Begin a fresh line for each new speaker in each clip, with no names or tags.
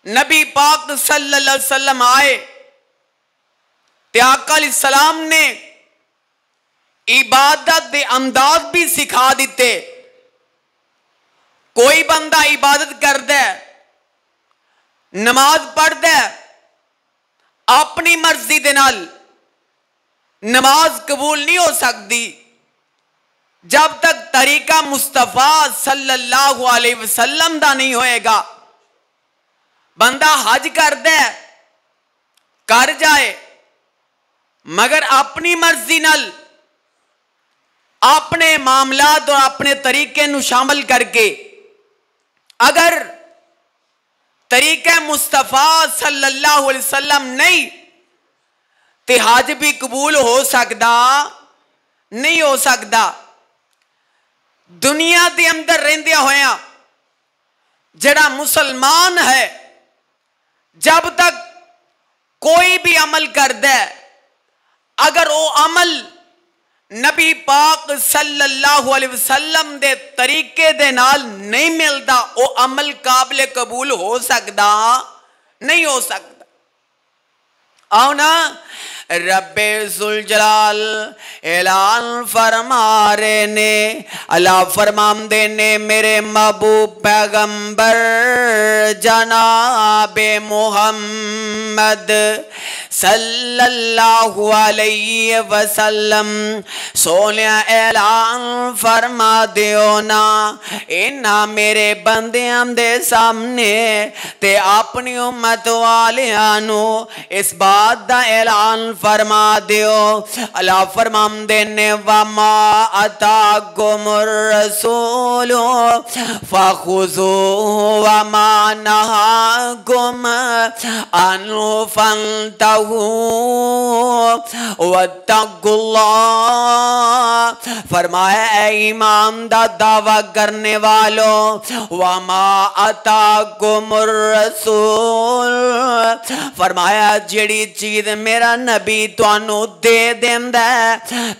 नबी पाक सल्लल्लाहु अलैहि वसल्लम आए ते आका अलैहिस्सलाम ने इबादत दे अंदाज भी सिखा दिते। कोई बंदा इबादत करदा है, नमाज पढ़दा है, अपनी मर्जी दे नाल नमाज कबूल नहीं हो सकती जब तक तरीका मुस्तफा सल्लल्लाहु अलैहि वसल्लम दा नहीं होएगा। बंदा हज करदा है, कर जाए, मगर अपनी मर्जी नाल अपने मामलात और अपने तरीके नू शामिल करके अगर तरीका मुस्तफा सल्लल्लाहु अलैहि वसल्लम नहीं ते हज भी कबूल हो सकता नहीं हो सकता। दुनिया के अंदर रहंदे होया जड़ा मुसलमान है, जब तक कोई भी अमल करदा है, अगर वो अमल नबी पाक सल्लल्लाहु अलैहि वसल्लम दे तरीके दे नाल नहीं मिलता, वो अमल काबिल कबूल हो सकता नहीं हो सकता। आओ ना, रब्बे जुल जलाल ऐलान फरमा रहे ने, अल्लाह फरमांदे ने मेरे महबूब पैगंबर जनाबे मोहम्मद सल्लल्लाहु अलैहि वसल्लम सोने ऐलान फरमा दियो ना इन्ना मेरे बंदियां दे सामने ते अपनी उम्मत वालियां नू इस बात दा ऐलान फरमा दियो। अल्लाह फरमांदे ने वमा अताकुमुर रसूलु फखुजू वमा नहाकुम अनु फंतहू वत्तकुल्लाह। फरमाया ऐ ईमान दा दावा करने वालों, वमा अताकुमुर रसूल, फरमाया जेड़ी चीज मेरा नबी तुहानू दे देंदा है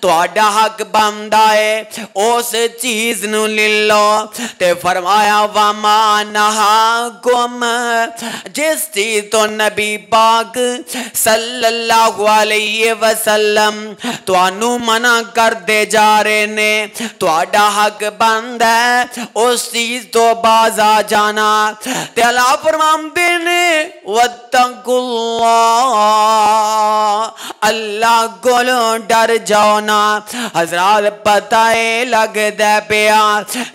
तुहाडा हक बनदा है उस चीज नू ले लो। ते फरमाया वमा नहाकुम, जिस चीज तो नबी पाक सल्लल्लाहु अलैहि वसल्लम तुहानू मना कर दे जा रहे ने तुहाडा हक बनदा है उस चीज तो बाज आ जाना। ते अल्लाह फरमांदे ने वत्तकुल्लाह, अल्लाह कोलों डर जाओ ना। हजरात पता है लगदा पिया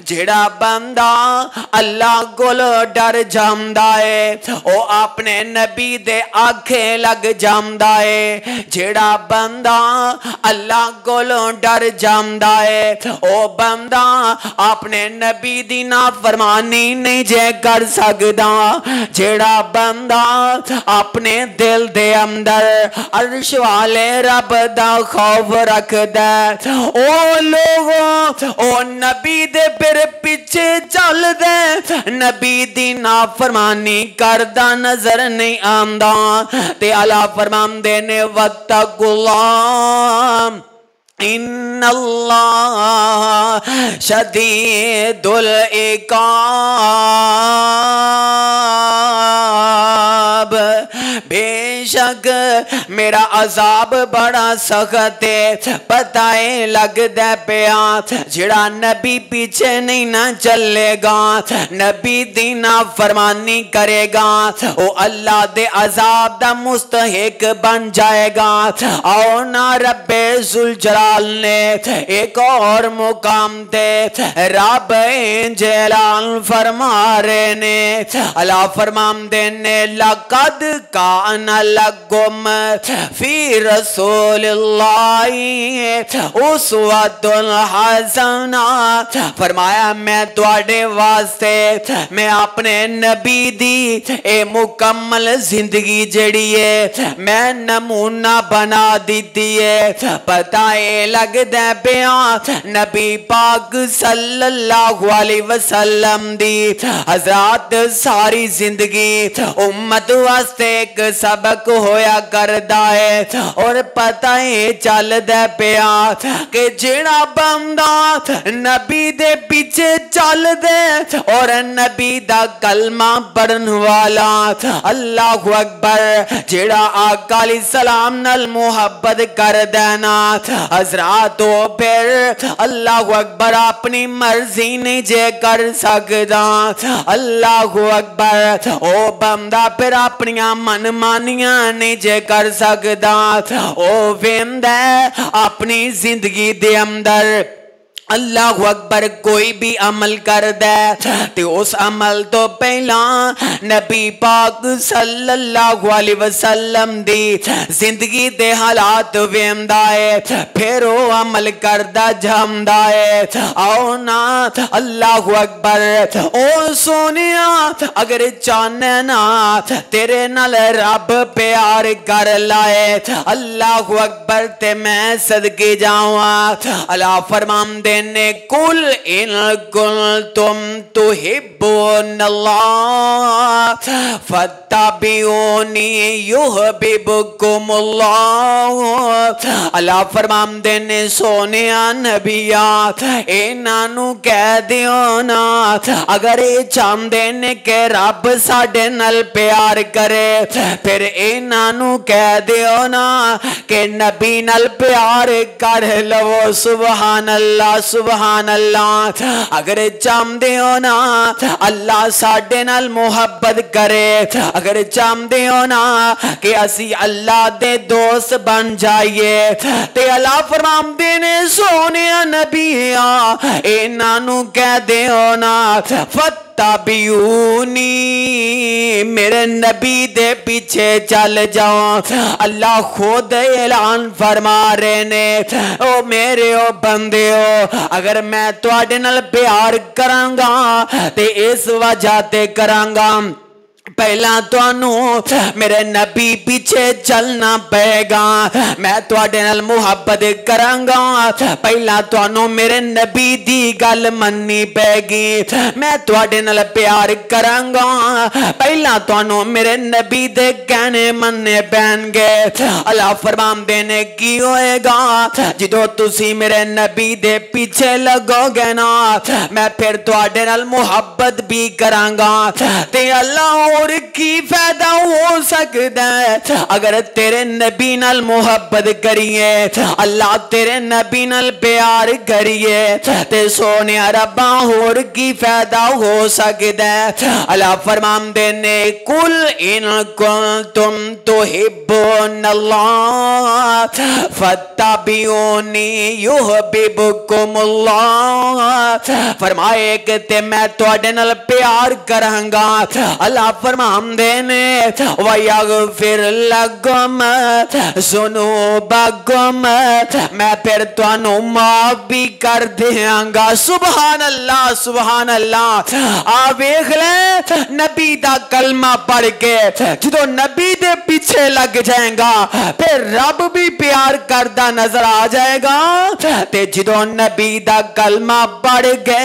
जेड़ा बंदा अल्लाह कोलों डर जांदा है वो अपने नबी दे आखे लग जांदा है। जेड़ा बंदा अल्लाह कोलों डर जांदा है वो बंदा अपने नबी दी नाफरमानी नहीं जे कर सकदा। जेड़ा बंदा अपने दिल दे अंदर अर्श वाले रब दा खौफ रखदा ओ लोगों ओ नबी दे फिर पीछे चल दे, नबी दी नाफरमानी करदा नजर नहीं आंदा। ते अल्लाह फरमांदे ने वत्तकुल्लाह इन्नल्लाह शदीदुल इकाब, बेशक मेरा अजाब बड़ा सख्त है। पता है लगदा पिया जेड़ा नबी पीछे नहीं ना चलेगा, नबी दी नाफरमानी करेगा वो अल्लाह दे अजाब दा मुस्तहिक बन जाएगा। आओ ना रब्बे जुल जलाल ने एक और मुकाम दे रब जलाल फरमा रहे ने, अल्लाह फरमांदे ने लक़द कान लकुम फी रसूलिल्लाहि उस्वतुन हसना। फरमाया मैं तुहाडे वास्ते मैं अपने नबी दी ए मुकम्मल जिंदगी जड़ी है मैं नमूना बना दी है। पता है लगदा पिया नबी पाक सल्लल्लाहु अलैहि वसल्लम दी हजरत सारी जिंदगी उम्मत वास्ते एक सबक तक होया करदा है। और पता ही चलदा पिया कि जेड़ा बंदा नबी दे पीछे चल दे और नबी दा कलमा पढ़न वाला, अल्लाहु अकबर, जेड़ा आका अलैहिस्सलाम नाल मुहब्बत कर देना हजरात, तो फिर अल्लाहु अकबर अपनी मर्जी नहीं जे कर सकदा। अल्लाहु अकबर, ओ बंदा फिर अपनी मनमानियां नहीं जे कर सकदा। ओ वेंदा अपनी जिंदगी दे अंदर अल्लाहु अकबर कोई भी अमल कर दे तो उस अमल तो पहला नबी पाक सल्लल्लाहु अलैहि वसल्लम दी जिंदगी दे हालात वेंदा है, फिर वो अमल करदा जांदा है। आओ ना अल्लाहु अकबर, ओ सोनिया अगर चाहने ना तेरे नाल रब प्यार कर लाए, अल्लाहु अकबर, ते मैं सदके जावा। अल्लाह फरमांदे ने कुल इन कुल तुम तुहिब्बुनल्लाह फत्तबिऊनी युहब्बुकुमुल्लाह। अल्लाह फरमांदे ने सोनिया नबिया इन्हां कह दियो ना अगर ये चाहते ने कि रब साडे नाल प्यार करे, फिर इन्हां कह दियो ना कि नबी नाल प्यार कर लवो। सुभान अल्लाह सुभान अल्लाह। अगर चाहते हो ना अल्लाह साडे नाल मुहब्बत करे, अगर चाहते हो ना कि असी अल्लाह दे दोस्त बन जाइए, ते अल्लाह फरमांदे ने सोने नबिया इन्हां कह दियो ना तबियूनी मेरे नबी दे पीछे चल जाओ। अल्लाह खुद ऐलान फरमा रहे ने, ओ मेरे ओ बंदे हो, अगर मैं तुहाडे नाल प्यार करांगा ते इस वजह ते करांगा पहला तुहानू मेरे नबी पीछे चलना पेगा। मैं तुहाडे नाल मुहब्बत करांगा, पहला तुहानू मेरे नबी दी गल मननी पेगी। मैं तुहाडे नाल प्यार करांगा, पहला तुहानू मेरे नबी दे कहने मनने पैणगे। अल्लाह फरमांदे ने की होएगा जदों तुसी मेरे नबी दे पीछे लगोगे ना, मैं फिर तुहाडे नाल मुहब्बत भी करांगा। ते अल्लाह और की फायदा हो सकता है अगर तेरे नबी नाल मुहब्बत करिए, अल्लाह तेरे नबी नाल प्यार करिए, ते सोने रब्बा होर की फायदा हो सकता है। अल्लाह फरमांदे ने कुल इन कुंतुम तुहिब्बुनल्लाह फत्तबिऊनी युहब्बुकुमुल्लाह। फरमाए कि ते मैं तुहाडे नाल प्यार करांगा। अल्लाह फरमांदे ने वयगफिर लकुम ज़ुनूबकुम, मैं फिर तुहानू माफ भी कर देंगा। सुभान अल्लाह सुभान अल्लाह। आ वेख ले नबी दा कलमा पढ़ के जो नबी दे पीछे लग जाएगा फिर रब भी प्यार करदा नजर आ जाएगा। ते जो नबी दा कलमा पढ़ के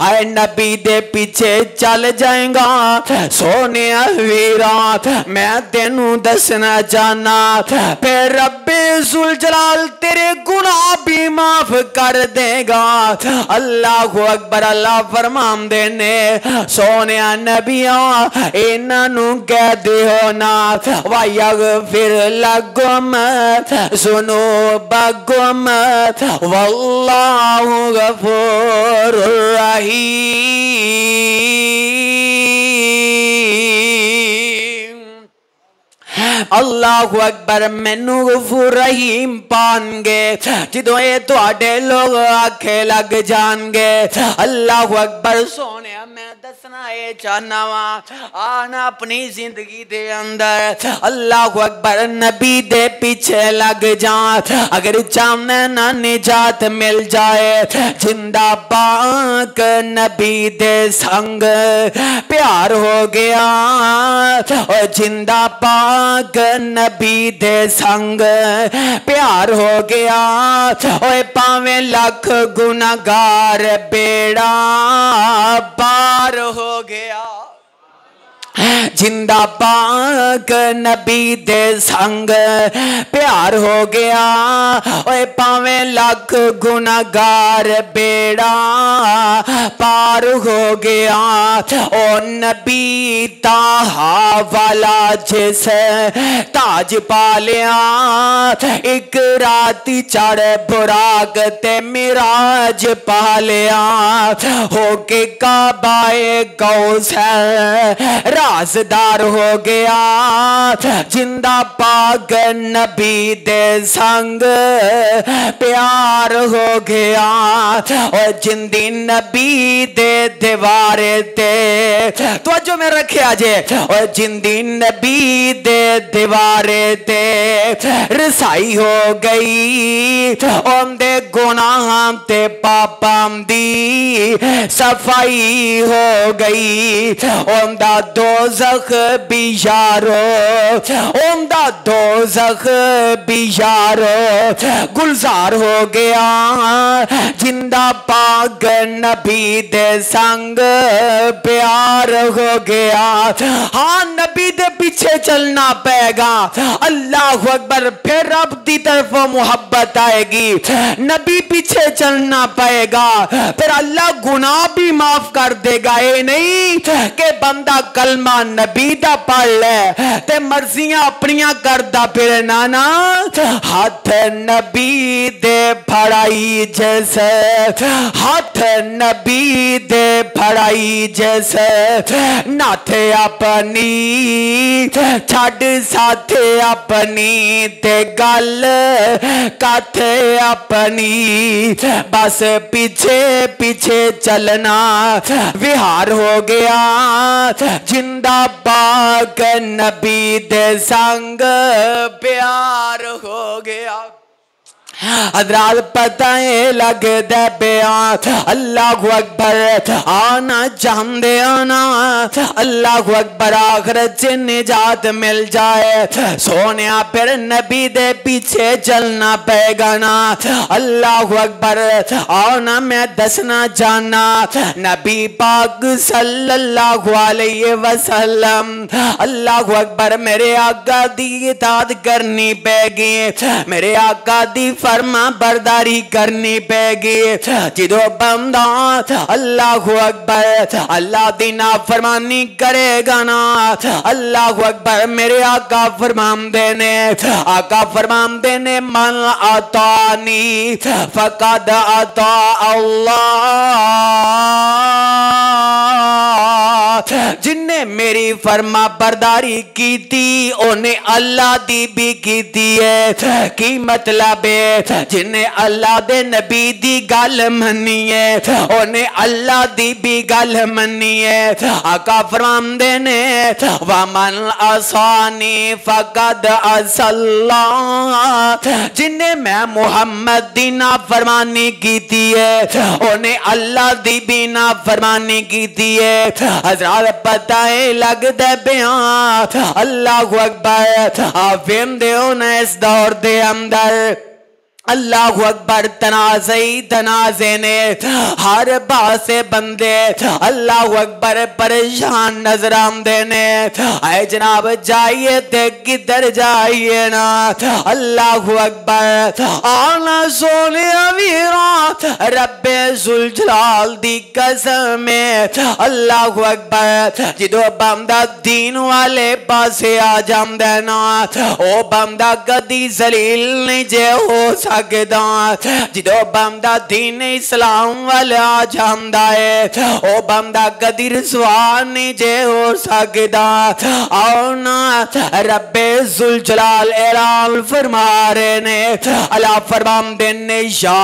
आए नबी दे पीछे चल जाएगा। सोने वीरा मैं तेनू दसना चाहना फिर रब्बे जुल जलाल तेरे गुनाह भी माफ कर देगा। अल्लाहु अकबर। अल्लाह फरमांदे ने सोने नबिया इन्हां कह दियो ना वयगफिर लकुम ज़ुनूबकुम वल्लाहु गफूरुर रहीम। अल्लाहु अकबर। मैनू गफूर रहीम पानगे जो ये तुहाडे लोग आखे लग जाएंगे। अल्लाहु अकबर। सोने मैं दसना ये चाहना वा आना अपनी जिंदगी दे अंदर अल्लाहु अकबर नबी दे पीछे लग जा। अगर चाहने ना निजात मिल जाए जिंदा पाक नबी दे संग प्यार हो गया और जिंदा पाक नबी दे संग प्यार हो गया। ओए पावे लख गुनाहगार बेड़ा पार हो गया। जिंदा पाक नबी दे संग प्यार हो गया। ओए पावे लाख गुनाहगार बेड़ा पार हो गया। ओ नबी ताहा वाला जिस ताज पालिया एक राती चढ़ बुराक ते मिराज पालिया होके काबाए कौसर राजदार हो गया। जिंदा पाक नबी दे संग प्यार हो गया। और जिंदी नबी दे दीवारे ते तो जो मैं रखे जे और जिंदी नबी दे दीवारे ते रसाई हो गई। ओंदे गुनाह ते पापां दी सफाई हो गई। ओंदा दोज़ख भी यारो ओंदा दोज़ख भी यारो गुलजार हो गया। जिंदा पाक नबी दे संग प्यार हो गया। हाँ नबी दे पीछे चलना पेगा। अल्लाह अकबर। फिर रब की तरफ मोहब्बत आएगी। नबी पीछे चलना पड़ेगा फिर अल्लाह गुनाह भी माफ कर देगा। ये नहीं कि बंदा कलमा नबी दा पढ़ ले ते मर्जियां अपनियां करदा फिर ना। हाथ नबी दे फड़ाई जैसे हाथ नबी दे फड़ाई जैसे नाथे अपनी छड़ साथे अपनी ते गल काथे अपनी बस पीछे पीछे चलना विहार हो गया। जिंदा पाक नबी दे संग प्यार हो गया। हजरात पता है लगदा पिया अल्लाह अकबर आना चाहते आना अल्लाह अकबर आखिरत च निजात मिल जाए। सोने फिर नबी दे पीछे चलना पेगा ना। अल्लाह अकबर आना मैं दसना चाहना नबी पाक सल्लल्लाहु अलैहि वसल्लम अल्लाह अकबर मेरे आका दी इताअत करनी पेगी। मेरे आका दी फरमा बरदारी करनी पेगी। जिदो बंदा अल्लाह अकबर अल्लाह दी नाफरमानी करेगा ना अल्लाह अकबर मेरे आका फरमाते ने आका फरमाते ने मन अतानी फकद अता अल्लाह। जिन्ने मेरी फरमा बरदारी की थी उन्हें अल्लाह दी भी की थी है। की मतलब है जिन्हें अल्लाह दे नबी दी गल मन्नी है उन्हें अल्लाह दी भी गल मन्नी है। आका फरमांदे ने वमन असानी फकद असल्ला। जिन्हें मैं मुहम्मद दी नाफरमानी की थी है उन्हें अल्लाह दी भी नाफरमानी की थी है। हज़रात पता है लगदा पिया अल्लाह अकबर आप वेंदे हो ना इस दौर दे अंदर अल्लाह अकबर तनाज़े ने हर पासे बंदे अल्लाह अकबर परेशान नजर आते ने। आए जनाब जाइए ते किधर जाइए ना अल्लाह अकबर आना सोने वीरा रब्बे जुल जलाल दी कसम अल्लाह अकबर जिदो बंदा दीन वाले पासे आ जांदा ना ओ बंदा कदी जलील नहीं जे हो जिदो बंदा दीन इस्लाम वाला जांदा है ओ बंदा कदी रसवान नहीं जे हो सकदा। आओ ना रब्बे जुल जलाल ऐलान फरमा रहे ने अल्लाह फरमाते ने या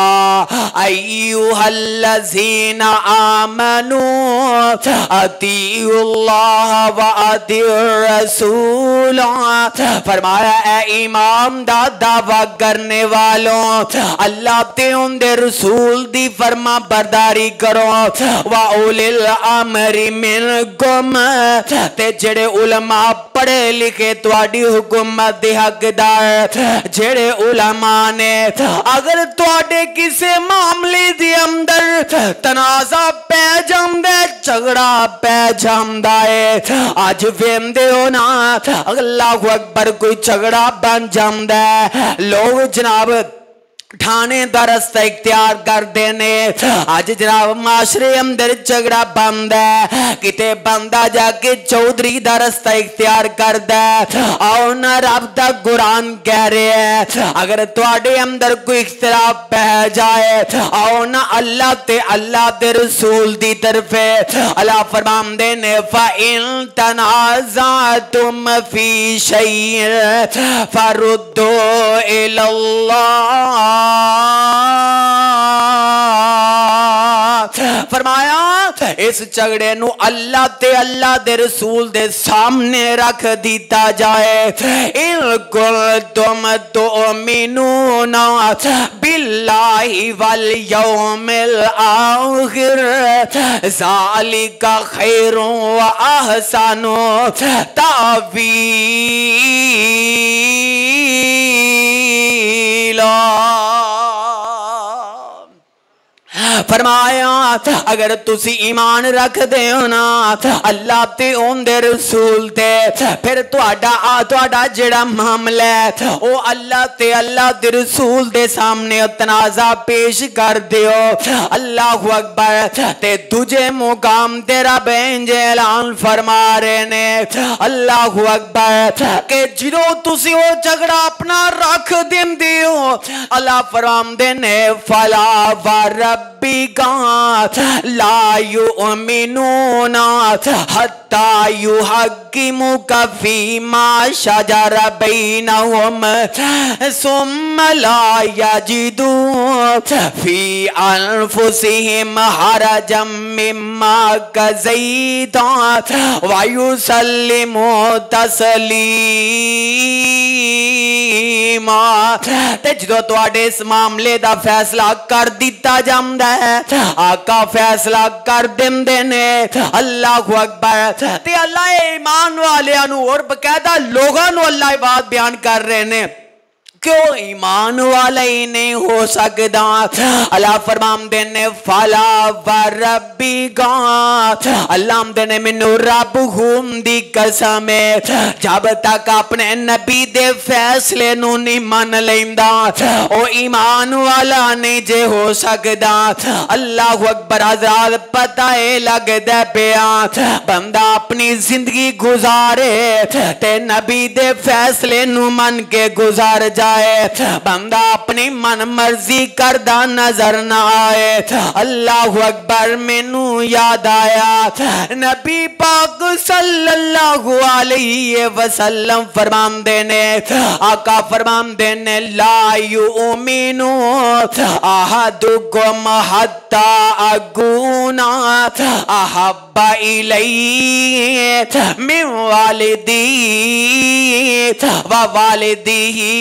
अय्युहल्लज़ीना आमनू अतीउल्लाह व अतीउर रसूल। फरमाया ए ईमान दा दावा करने वालों अल्लाह ते उनदे रसूल दी फरमा बरदारी करो। वा उलिल अमरी मिनकुम ते जेड़े उलमा पढ़े लिखे तुहाडी हुकूमत दे हकदार जेड़े उलमा ने अगर तुहाडे किसी मामले दे अंदर तनाज़ा पै जांदा झगड़ा पै जांदा है अज वेंदे हो ना अल्लाहु अकबर कोई झगड़ा बन जांदा है लोग जनाब ठाणे दा रस्ता इख्तियार कर देने अज जनाब माशरे अंदर झगड़ा बंद है किते बंदा जाके चौधरी दा रस्ता इख्तियार करदा है। आओ ना रब दा कुरान कह रहे है अगर तुहाडे अंदर कोई इख्तिलाफ पै जाए आओ ना अल्लाह ते रसूल दी तरफे अल्लाह फरमांदे ने फा इन तनाज़अतुम फी शैइन फरुद्दू इलल्लाह फरमाया इस झगड़े नू अल्लाह ते अल्लाह दे रसूल दे सामने रख दिता जाए। इन कुल तुम तुमिनूना बिल्लाहि वल यौमिल आखिर ज़ालिका खैरुन व अहसनु तावीला। फरमाया अगर तुसी ईमान रख दे हो ना अल्लाह ते उनदे रसूल ते फिर तुहाडा जेड़ा मामला है ओ अल्लाह ते अल्लाह दे रसूल दे सामने तनाज़ा पेश कर दियो। अल्लाहु अकबर ते दूजे मुकाम ते रब ऐलान फरमा रहे ने अल्लाहु अकबर के जिदों तुसी ओ झगड़ा अपना रख दिंदे हो अल्लाह फरमांदे ने फला व ला युमिनूना हत्ता युहक्किमुका फीमा शजरा बैनहुम सुम्मा ला यजिदू फी अनफुसिहिम हरजम मिम्मा क़ज़ैता व युसल्लिमू तस्लीमा। ते जदों तुहाडे इस मामले दा फैसला कर दिता जांदा आका फैसला कर देंदे ने अल्लाहु अकबर ते अल्लाह ईमान वालियां नू और बकायदा लोगां नू अल्लाह बात बयान कर रहे ने क्यों ईमान वाला ही नहीं हो सकता। अल्लाह फरमांदे ने फला व रब्बिका अल्लाह ने मैनू रब हुम दी कसम है जब तक अपने नबी दे फैसले नू नहीं मन लेंदा ओ ईमान वाला नहीं जे हो सकता। अल्लाह अकबर हज़रात पता है लगदा पिया बंदा अपनी जिंदगी गुजारे ते नबी दे फैसले नू मन के गुजार जा बंदा अपनी मन मर्जी करदा नजर ना आए। अल्लाह अकबर मैनू याद आया नबी पाक सल्लल्लाहु अलैहि वसल्लम फरमांदे ने आका फरमांदे ने ला युमिनु अहदुकुम हत्ता अगुना अहब्बा इलैहि मिन वालिदी व वालिदिही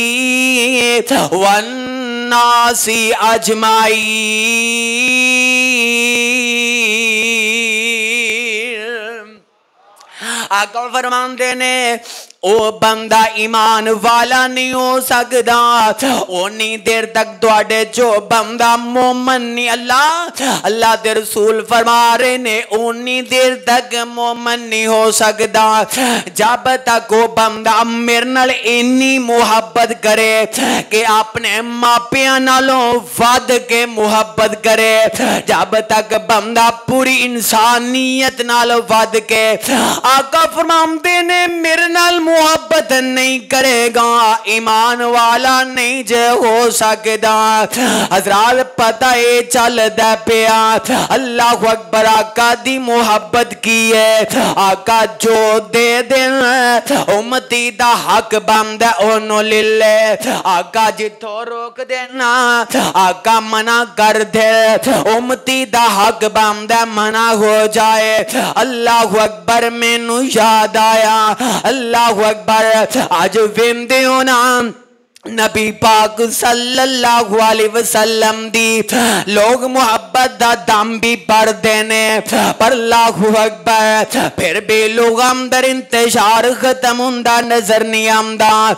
वन्नासी अजमाई। आका फरमांदे ने ओ बंदा ईमान वाला नहीं हो सकता ओनी देर तक तुहाडे जो बंदा मोमन नहीं अल्लाह दे रसूल फरमा रहे ने ओनी देर तक मोमन नहीं हो सकता जब तक वो बंदा मेरे नाल इन्नी मुहब्बत करे कि अपने मापियां नालों वध के मुहब्बत करे जब तक बंदा पूरी इंसानियत नाल वध के आका फरमांदे ने मेरे नाल मुहब्बत नहीं करेगा ईमान वाला नहीं जे हो सकता। हज़रात पता है चलदा पिया अल्लाह अकबर आका दी मुहब्बत की है आका जो दे देन उम्मती दा हक बनदा ओनू ले ले आका जिथों रोक देना आका मना कर दे उम्मती दा हक बनदा मना हो जाए। अल्लाह अकबर मैनू याद आया अल्लाह अकबर आज वेंदे हो ना नबी पाक सल्लल्लाहु अलैहि वसल्लम दी लोग मुहब्बत दा दम भी पढ़ते ने पर अल्लाहु अकबर फिर भी लोग अंदर इंतशार खत्म होंदा नजर नहीं आंदा।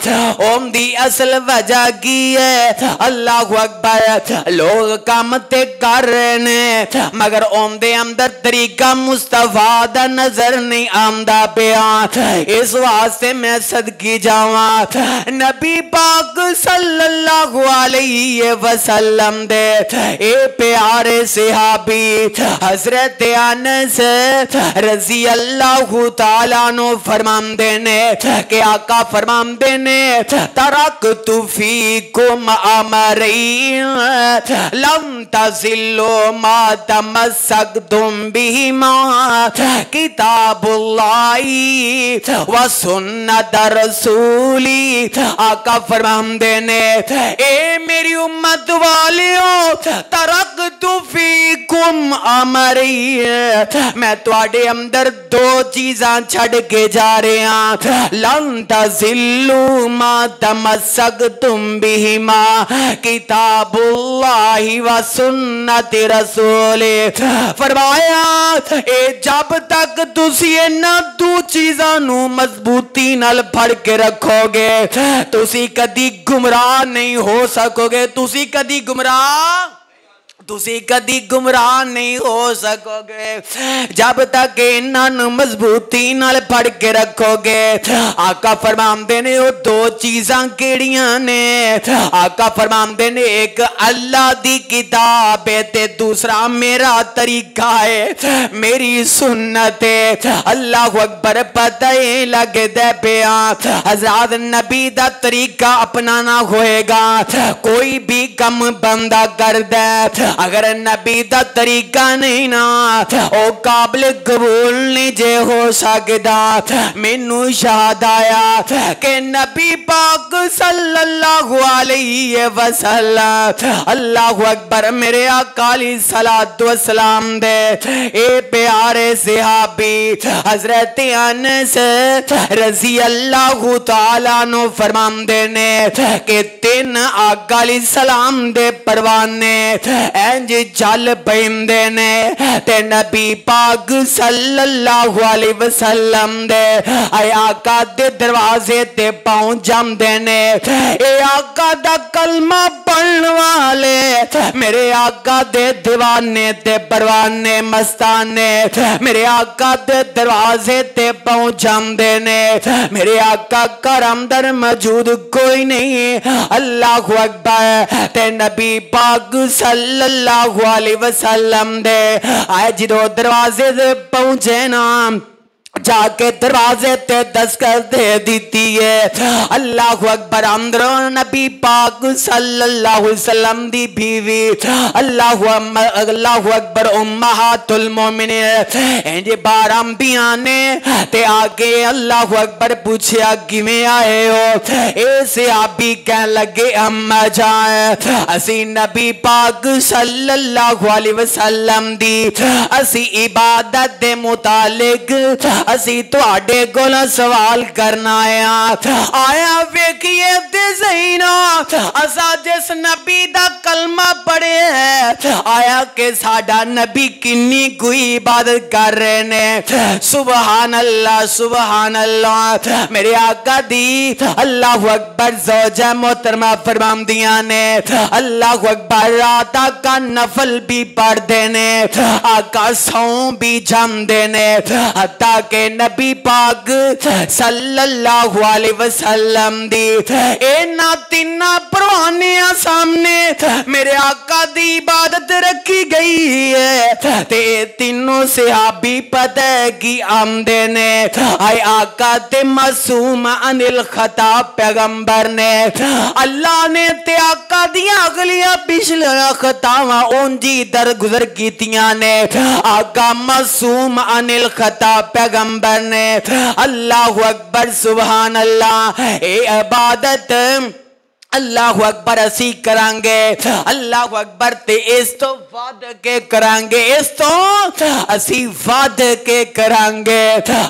ओंदी असल वजह की है अल्लाहु अकबर लोग काम ते कर रहे ने मगर ओंदे अंदर तरीका मुस्तफा दा नजर नहीं आंदा पिया। इस वास्ते मैं सदकी जावा नबी पाक सल्लल्लाहु अलैहि वसल्लम दे ए प्यारे सहाबी हजरत अनस रजी अल्लाह तआला नो फरमांदे ने कि आका फरमांदे ने तरकतु फीकुम अमरैन लम तज़िल्लु मा तमस्सकतुम बिहिमा किताबुल्लाहि व सुन्नत रसूली। आका फरमांदे ने ए मेरी उम्मत वालियों तरकतु फीकुम अमरैन मैं तुहाडे अंदर दो चीज़ां छड़ के जा रहा लन तज़िल्लु मा तमस्सकतुम बिहिमा किताबुल्लाहि व सुन्नत रसूली। फरमाया ए जब तक तुसी इन्हां दो चीज़ां नू मजबूती नाल फड़ के रखोगे तुसी कदी गुमराह नहीं हो सकोगे। तुसी कदी गुमराह नहीं हो सकोगे जब तक इन्हां मजबूती नाल फड़ के रखोगे। आका फरमांदे ने वो दो चीज़ां केड़ियां ने आका फरमांदे ने एक अल्लाह दी किताब है ते दूसरा मेरा तरीका है मेरी सुन्नत है। अल्लाह अकबर पता ही लगदा पिया हज़रत नबी दा तरीका अपनाना होएगा। कोई भी कम बंदा करदा अगर नबी दा तरीका नहीं ना ओ काबिल कबूल नहीं जे हो सकदा। मैनू याद आया कि नबी पाक सल्लल्लाहु अलैहि वसल्लम अल्लाहु अकबर मेरे आका अलैहिस्सलातु वस्सलाम दे ए प्यारे सहाबी हजरत अनस रजी अल्लाह तआला नो फरमांदे ने कि तीन आका अलैहिस्सलाम दे परवाने इंज चल पैंदे ने ते नबी पाक सल्लल्लाहु अलैहि वसल्लम दे आए आका दे दरवाजे ते पहुंच जांदे ने। ए आका दा कलमा पढ़न वाले मेरे आका दे दीवाने ते परवाने मस्ताने मेरे आका दे दरवाजे ते पहुंच जांदे ने। मेरे आका घर अंदर मौजूद कोई नहीं अल्लाहु अकबर ते नबी पाक सल्लल्लाहु अलैहि वसल्लम दे आए जो दरवाजे से पहुंचे ना जाके दरवाजे ते दस्तक दे दी है। अल्लाहु अकबर अंदरों नबी पाक सल्लल्लाहु अलैहि वसल्लम दी बीवी अल्लाहु अकबर उम्महातुल मोमिनीन इंज बार अंबिया ने ते आगे अल्लाहु अकबर पूछया किवें आए हो। ए सहाबी कह लगे अम्मा जान असी नबी पाक सल्लल्लाहु अलैहि वसल्लम दी असी इबादत दे मुतालिक असी तुहाडे कोल सवाल करना आया वेखिए ते सही ना असा जिस नबी दा कलमा पढ़े है आया के साडा नबी किन्नी कोई इबादत कर रहे ने। सुभान अल्लाह मेरे आका दी अल्लाहु अकबर ज़ौजा मोहतरमा फरमांदियां ने अल्लाहु अकबर रात का नफल भी पढ़ते ने आका सौ भी जमते ने हत्ता के नबी पाक सल्लल्लाहु अलैहि वसल्लम दी इन्हां तिन्ना परवानियां सामने मेरे आका दी इबादत रखी गई है ते तीनों सहाबी पता है कि आमदे ने आए आका ते मासूम अनिल खता पैगंबर ने अल्लाह ने ते आका दियां अगलियां पिछलियां खतावां उंजी दर गुजर कीतियां ने आका मासूम अनिल खता पैगंबर ने। अल्लाहु अकबर सुभान अल्लाह ए इबादत अल्लाहु अकबर असी करांगे, अल्लाहु अकबर ते इस तो वध के करांगे, इस तो असी वध के करांगे।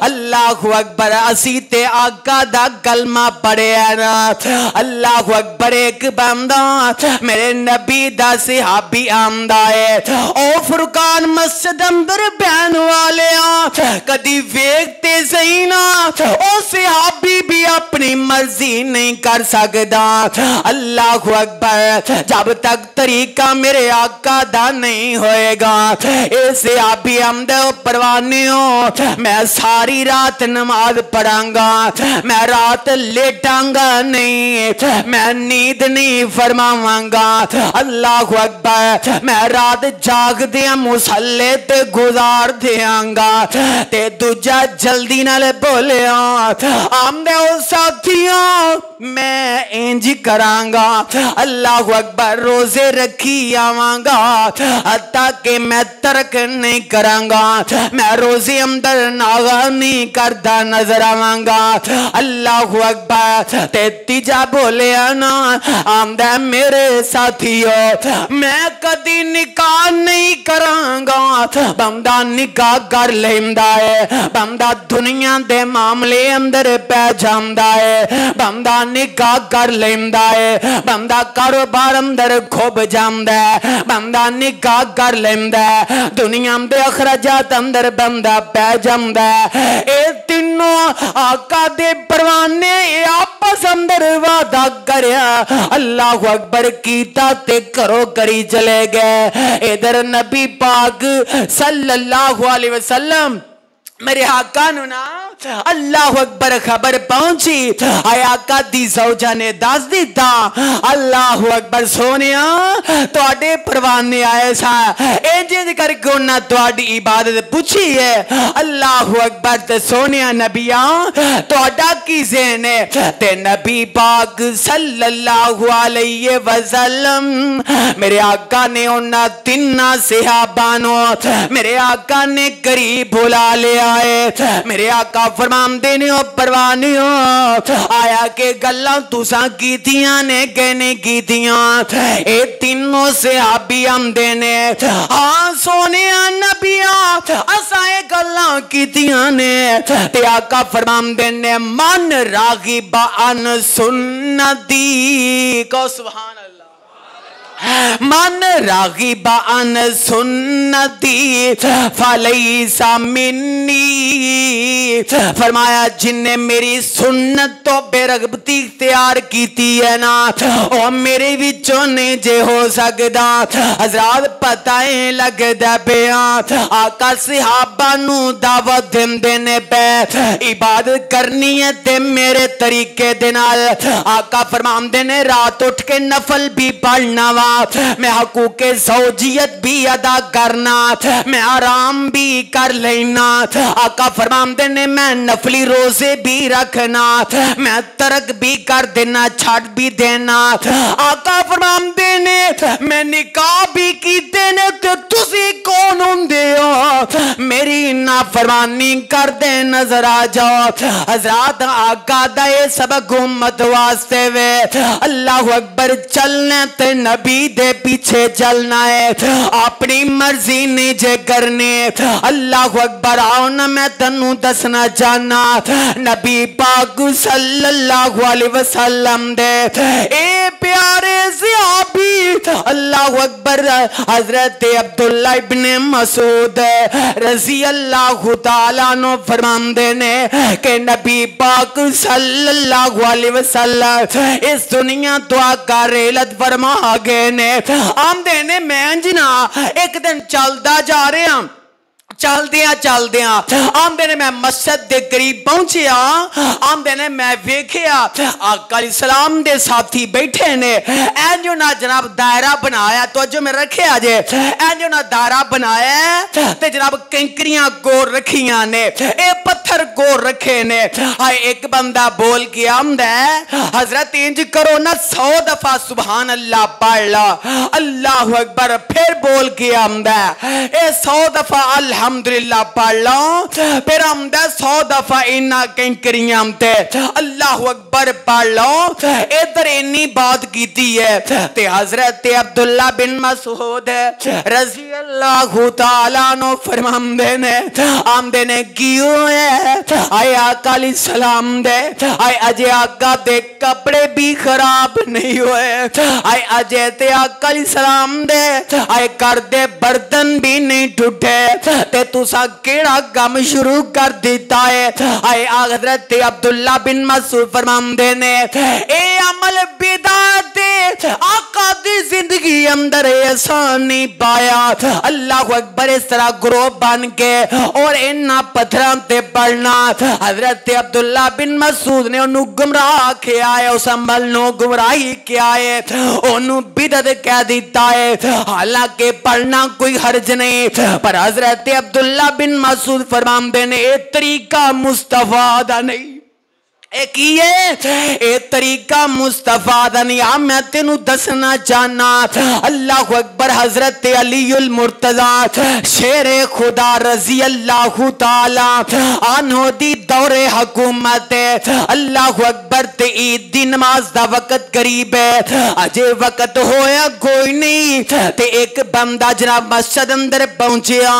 अल्लाहु अकबर असी ते आका दा कलमा पढ़िया ना। अल्लाहु अकबर एक बंदा मेरे नबी दा सहाबी आंदा है, ओ फुरकान मस्जिद अंदर बहन वाले कदी वेखते सही ना, ओ सहाबी भी अपनी मर्जी नहीं कर सकता। अल्लाहु अकबर जब तक तरीका मेरे आका दा नहीं होएगा, ऐसे आप भी आमदे परवानियों मैं सारी रात नमाज पढ़ांगा, मैं रात लेटांगा नहीं, मैं नींद नहीं फरमावांगा। अल्लाहु अकबर मैं रात जागदे मुसल्ले ते गुजार देंगा। ते दूजा जल्दी नाल बोलिया आमदे साथियों मैं इंज करांगा, अल्लाहु अकबर रोजे रखी आवांगा ताकि मैं तर्क नहीं करांगा, मैं रोजे अंदर नागा नहीं करता नजर आवांगा। अल्लाहु अकबर ते तीजा बोले ना आमदा मेरे साथियों मैं कदी निकाह नहीं करांगा। बंदा निकाह कर लेंदा है, बंदा दुनिया दे मामले अंदर पै जांदा है, बंदा निकाह कर लेंदा है, बंदा कारोबार अंदर खुब जांदा है, बंदा निकाह कर लेंदा है, दुनिया दे अखराजात अंदर बंदा पै जांदा है। ए तीनों आका दे परवाने आपस अंदर वादा करया, अल्लाहु अकबर कीता ते करो करी चले गए। इधर नबी पाक सल्लल्लाहु अलैहि वसल्लम मेरे आका नु ना अल्लाहु अकबर खबर पहुंची, आया आका दी सौजा ने दस दिता अल्लाहु अकबर सोनिया तुहाडे परवाने आए सा, इंज करके उन्हें तुहाडी इबादत पूछी है। अल्लाहु अकबर ते सोनिया नबिया तुहाडा की ज़हन है? ते नबी पाक सल्लल्लाहु अलैहि वसल्लम मेरे आका ने उन्हें तिन्ना सहाबा नु मेरे आका ने करीब बुला लिया है। मेरे आका फरमांदे ने ओ परवानियो आया के गल्लां तुसां कीतियां ने कि नहीं कीतियां? ए तीनों सहाबी आंदे ने हां सोनिया नबिया असां ए गल्लां कीतियां ने। ते आका फरमांदे ने मन रागिबा अन सुन्नती को सुभान मन रागिबा अन सुन्नती फलैसा मिन्नी। फरमाया जिन्ने मेरी सुन्नत तो बेरगबती तैयार कीती है ना ओ मेरे विचों नहीं जे हो सकदा। हजरात पता है लगदा पिया आका सहाबा नू दावत देंदे ने पे इबादत करनी है ते मेरे तरीके दे नाल। आका फरमांदे ने रात उठ के नफल भी पढ़ना वा, मैं हकूके ज़ौजियत भी अदा करना, मैं आराम भी कर लेना। आका फरमाते ने मैं नफली रोजे भी रखना, मैं तरक भी कर देना छाड़ भी देना। आका फरमाते ने मैं निकाह भी कीते ने ते तुसी कौन हुंदे हो मेरी नाफरमानी कर दे नजर आ जाओ। हजरात आका दा ये सबक उम्मत वास्ते वे। अल्लाहु अकबर चलने ते नबी दे पीछे चलना है, अपनी मर्जी नहीं जे करनी। अल्लाहु अकबर आओ ना मैं तन्नू दसना चाहना नबी पाक सल्लल्लाहु अलैहि वसल्लम दे ए प्यारे सहाबी अल्लाहु अकबर हजरत अब्दुल्ला इब्ने मसूद रजी अल्लाहु ताला नो फरमांदे ने कि नबी पाक सल्लल्लाहु अलैहि वसल्लम इस दुनिया तो आका रेलत फरमा गए ने। आमदे ने मैं जना एक दिन चलदा जा रहा चलदिया आमदे ने मैं मस्जिद दे करीब पहुंचिया। आमदे ने मैं वेखिया आका सलाम दे साथी बैठे ने एंजो ना जनाब दायरा बनाया तो जो मैं रखे जे एंजो ना दायरा बनाया ते जनाब कंकरियां गोर रखियां ने ए पत्थर गोर रखे ने। हाय एक बंदा बोल के आमदा हजरत इंज करो ना 100 दफा सुभान अल्लाह पढ़ ला। अल्लाहु अकबर फिर बोल के आमदा ए 100 दफा अल्लाह अल्हम्दुलिल्लाह पढ़ लो, फिर आमदा 100 दफा इन्ना कैंकरियां ते अल्लाहु अकबर पढ़ लो। इधर इन्नी बात कीती है ते हजरत अब्दुल्ला बिन मसूद रजी अल्लाह तआला नो फरमांदे ने आमदे ने क्यों है आए आका सलाम दे आए अजय आका दे कपड़े भी खराब नहीं हुए, आए अजय ते आका सलाम दे आए कर दे बर्तन भी नहीं टूटे, ते तुसा केड़ा काम शुरू कर दिता है। आए हजरत अब्दुल्ला बिन मसूद फरमांदे ने ए अमल बिदात आका दी जिंदगी अंदर ऐसा नहीं पाया। अल्लाह अकबर इस तरह ग्रोह बन के और इन्ना पत्थरां ते पढ़ना हजरत अब्दुल्ला बिन मसूद ने उन्होंने गुमराह किया है, उस अमल नो गुमराही किया है, उन्होंने बिदअत कह दिता है। हालांकि पढ़ना कोई हर्ज नहीं, पर हजरत अब्दुल्ला बिन मसूद फरमांदे ने ए तरीका मुस्तफा दा नहीं, ए तरीका मुस्तफा दा नहीं। आ मैं तेनू दसना चाहना अल्लाह अकबर हजरत अलीउल मुर्तजा शेरे खुदा रजी अल्लाह तआला अन्हु दी दौरे हुकूमत अल्लाह अकबर ते ईद दी नमाज दा वक्त करीब है, अजे वक्त होया कोई नहीं ते एक बंदा जनाब मस्जिद अंदर पहुंचिया।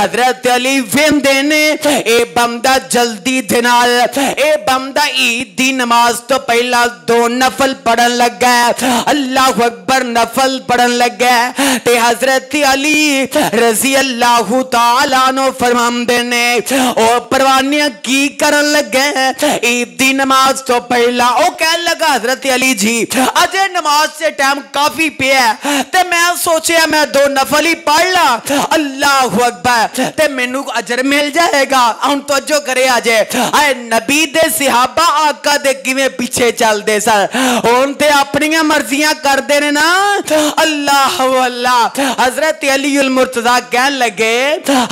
हजरत अली वेंदे ने ए बंदा जल्दी दे नाल ए बंदा ईद दी नमाज तो पहला 2 नफल पढ़न लगा, अल्लाह अकबर नफल पढ़न लगा ते हजरत अली रजी अल्लाह तआला नो फरमांदे ने ओ परवानियां की करन लगे ईद दी नमाज तो पहला। ओ कह लगा हजरत अली जी अजे नमाज से टाइम काफी पिया ते मैं सोचा मैं 2 नफल ही पढ़ ला, अल्लाह अकबर ते मैनू अजर मिल जाएगा। हुन तवज्जो करे अजे आए नबी दे सहाबा आका दे किवें पीछे चलदे सन, हुण ते अपनियां मर्जियां करदे ने ना। अल्लाह अल्लाह हजरत अलीउल मुर्तजा कहन लगे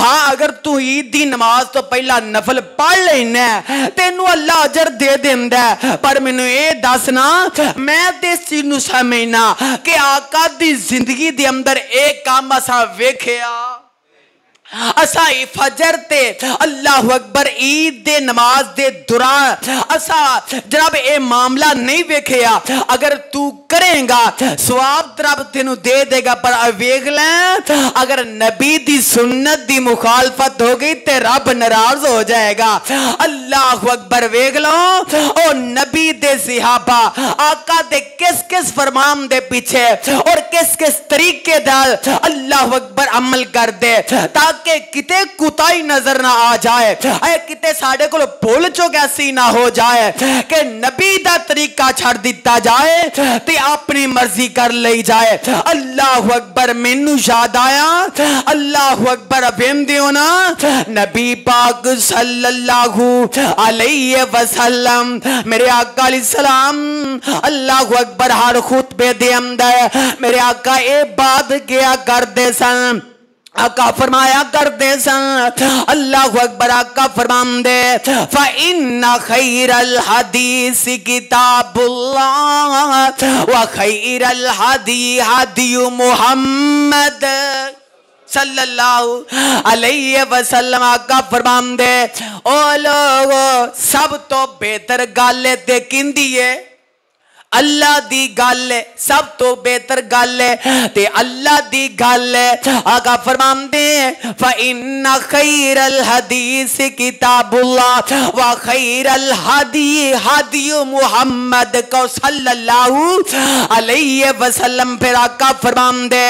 हाँ अगर तू ईद दी नमाज तो पहला नफल पढ़ लेना तेनू अल्लाह अजर दे देंदा, पर मैनू ये दसना मैं ते इस चीज नू समझना कि आका दी जिंदगी दे अंदर एक काम असा वेखिया असा फजर ते अल्लाह अकबर ईद दे नमाज दे दौरान असा जनाब ए मामला नहीं वेखिया। अगर तू करेगा सवाब रब तेनू दे देगा, पर वेख ले अगर नबी दी सुन्नत दी मुखालफत हो गई ते रब नाराज हो जाएगा। अल्लाह अकबर वेख लो ओ नबी दे सहाबा आका दे किस किस फरमान दे पीछे और किस किस तरीके दाल अल्लाह अकबर अमल कर दे ताकि किते कुताई नजर ना आ जाए, किते साडे कोल भूल चुक ऐसी ना हो जाए कि नबी दा तरीका छड़ दिता जाए ते अपनी मर्जी कर ली जाए। अल्लाह अकबर मैनू याद आया अल्लाह अकबर वेंदे हो ना नबी पाक सल्लल्लाहु अलैहि वसल्लम मेरे आका अलैहिस्सलाम अल्लाह अकबर हर खुतबे दे अंदर मेरे आका ए बात किया करदे सन, आका फरमाया करते सन अल्लाह अकबर आका फरमांदे फ इन्ना खैरल हदीस किताबुल्लाह व खैरल हदी हदी मुहम्मद सल्लल्लाहु अलैहि वसल्लम। आका फरमांदे ओ लोगो सब तो बेहतर गल ते किंदी है अल्लाह दी गल है, सब तो बेहतर गल है ते अल्लाह दी गल है। आका फरमांदे फ इन्ना खैरल हदीस किताबुल्लाह व खैरल हदी हदी मुहम्मद को सल्लल्लाहु अलैहि वसल्लम। फिर आका फरमांदे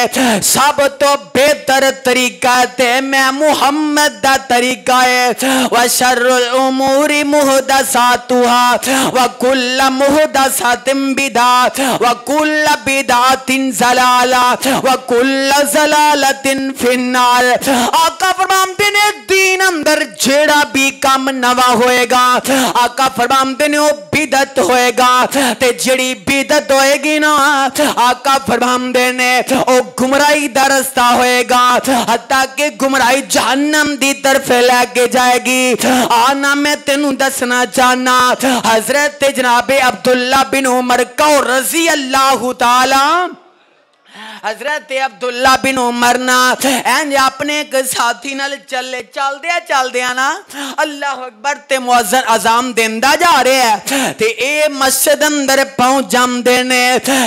सब तो बेहतर तरीका ते मैं मुहम्मद दा तरीका है व शर्रुल उमूरी मुहदसातुहा व कुल्ल मुहदसातिन बिदात व कुल्ल बिदातिन ज़लाला व कुल्ल ज़लालतिन फिन्नार। आका फरमाते ने दीन अंदर जेड़ा भी काम नवा होएगा आका फरमाते ने वो बिदत होएगा ते जेड़ी बिदत होएगी ना आका फरमाते ने वो गुमराही दा रास्ता होएगा हत्ता कि गुमराही जहन्नम दी तरफ लेके जाएगी। आना मैं तेनू दसना चाहना हजरत जनाबे अब्दुल्ला बिन उमर रजी अल्लाह ताला हजरत अब्दुल्ला बिन उमर ना इंज अपने एक साथी नाल चले चलदे ना अल्लाह अकबर ते मुअज्जिन अजान देंदा जा रहा है ते ए मस्जिद अंदर पहुंच जांदे ने।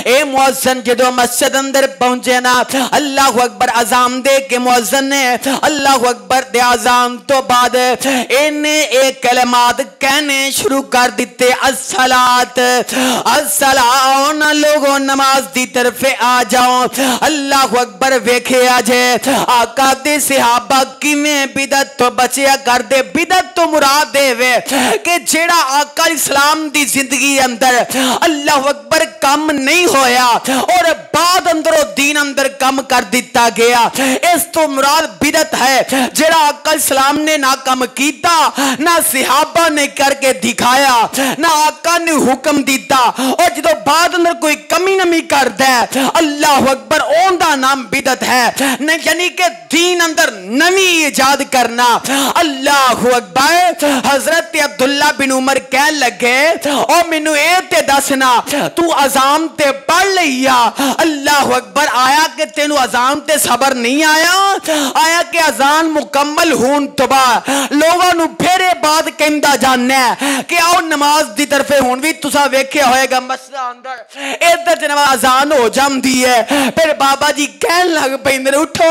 ए मुअज्जिन जदों मस्जिद अंदर पहुंचे ना अल्लाह अकबर अजान दे के मुअज्जिन ने अल्लाह अकबर दे अजान तो बाद इन्हें एक कलमात कहने शुरू कर दिते अस्सलात अस्सलाओ ना लोगों नमाज दी तरफ आ जाओ। अल्लाह अकबर वेखे अजे आका दे सहाबा किवें बिदत तो बचिया कर दे। बिदत तो मुराद देवे कि जेड़ा आका इस्लाम दी जिंदगी अंदर अल्लाह अकबर कम नहीं होया और बाद अंदरों दीन अंदर कम कर दिता गया, इस तो मुराद बिदत है जेड़ा आका इस्लाम ने ना कम कीता ना सहाबा ने करके दिखाया ना आका ने हुक्म दिता और जो बाद अंदर कोई कमी नमी करता है अल्लाह अकबर ओंदा नाम बिदत है। यानी कि दीन अंदर नवी इजाद करना। अल्लाह अकबर। हजरत अब्दुल्ला बिन उमर कह लगे ओ मैनू ए ते दसना तू अजान ते पढ़ लिया। अल्लाह अकबर। आया कि तेनू अजान ते सबर नहीं आया कि अजान मुकम्मल होने तो बाद लोगों नू फिर बात कहंदा जाना कि आओ नमाज दी तरफे हुण भी तुसा वेख्या होएगा मस्जिद अंदर इधर जनाब अजान हो जाती है फिर बाबा जी कहन लग पैंदे उठो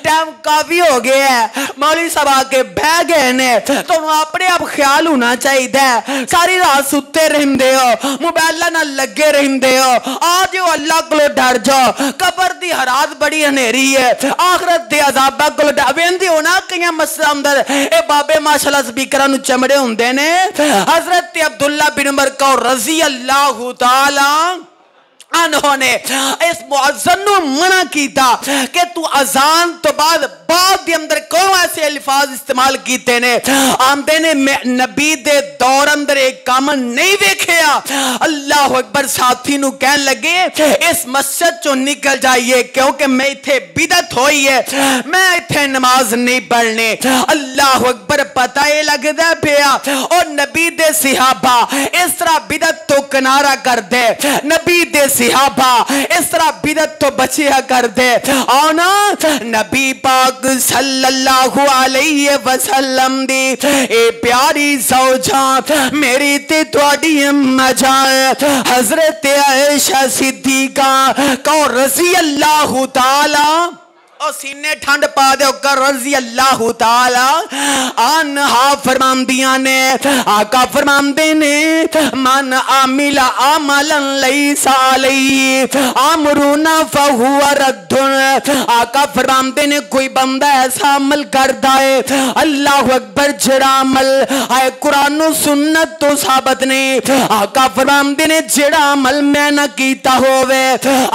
टाइम काफी हो गया है, मौलवी साहब आके बह गए ने, तुहानू अपने आप ख्याल होना चाहिए। सारी रात सुते रहिंदे हो मोबाइल नाल लगे रहिंदे हो, आ जाओ अल्लाह कोलों डर जाओ। कबर दी हरात बड़ी हनेरी है, आखिरत दे अजाबा कोलों डर वेंदे हो ना कई मस्जिद अंदर ए बाबे माशाअल्लाह स्पीकरां नू चमड़े हुंदे ने। हजरत अब्दुल्ला बिन उमर को रजी अल्लाह तआला उन्होंने इस मुअज्जिन नू मना कीता कि तू अजान तो बाद दे अंदर कौन ऐसे अल्फाज इस्तेमाल कीते ने आंदे ने नबी दे दौर अंदर एक काम नहीं वेखिया। अल्लाह अकबर। साथी नू कहन लगे इस मस्जिद चो निकल जाइए क्योंकि मैं इथे बिदत होई है, मैं इथे नमाज नहीं पढ़ने। अल्लाह अकबर। पता ये लगदा पिया और नबी दे सहाबा इस तरह बिदत तो किनारा कर दे, नबी दे सहाबा इस तरह बिदत तो बचिया कर दे। और ना नबी पाक सल्लल्लाहु अलैहि वसल्लम दी ए प्यारी सौजा मेरी ते तुहाडी अम्मा जान हजरत आयशा सिद्दीका को रज़ी अल्लाह ताला और सीने ठंड पा दे कर रज़ी अल्लाह ताला अन्हा फरमांदियां ने आका फरमांदे ने मन आमिला अमलन लैसा अलैहि अमरुना फहुवा रद्दुन। आका फरमांदे ने कोई बंदा ऐसा अमल करदा है अल्लाह अकबर जेड़ा अमल आए कुरान और सुन्नत तो साबित नहीं। आका फरमांदे ने जेड़ा अमल मैं ना कीता होवे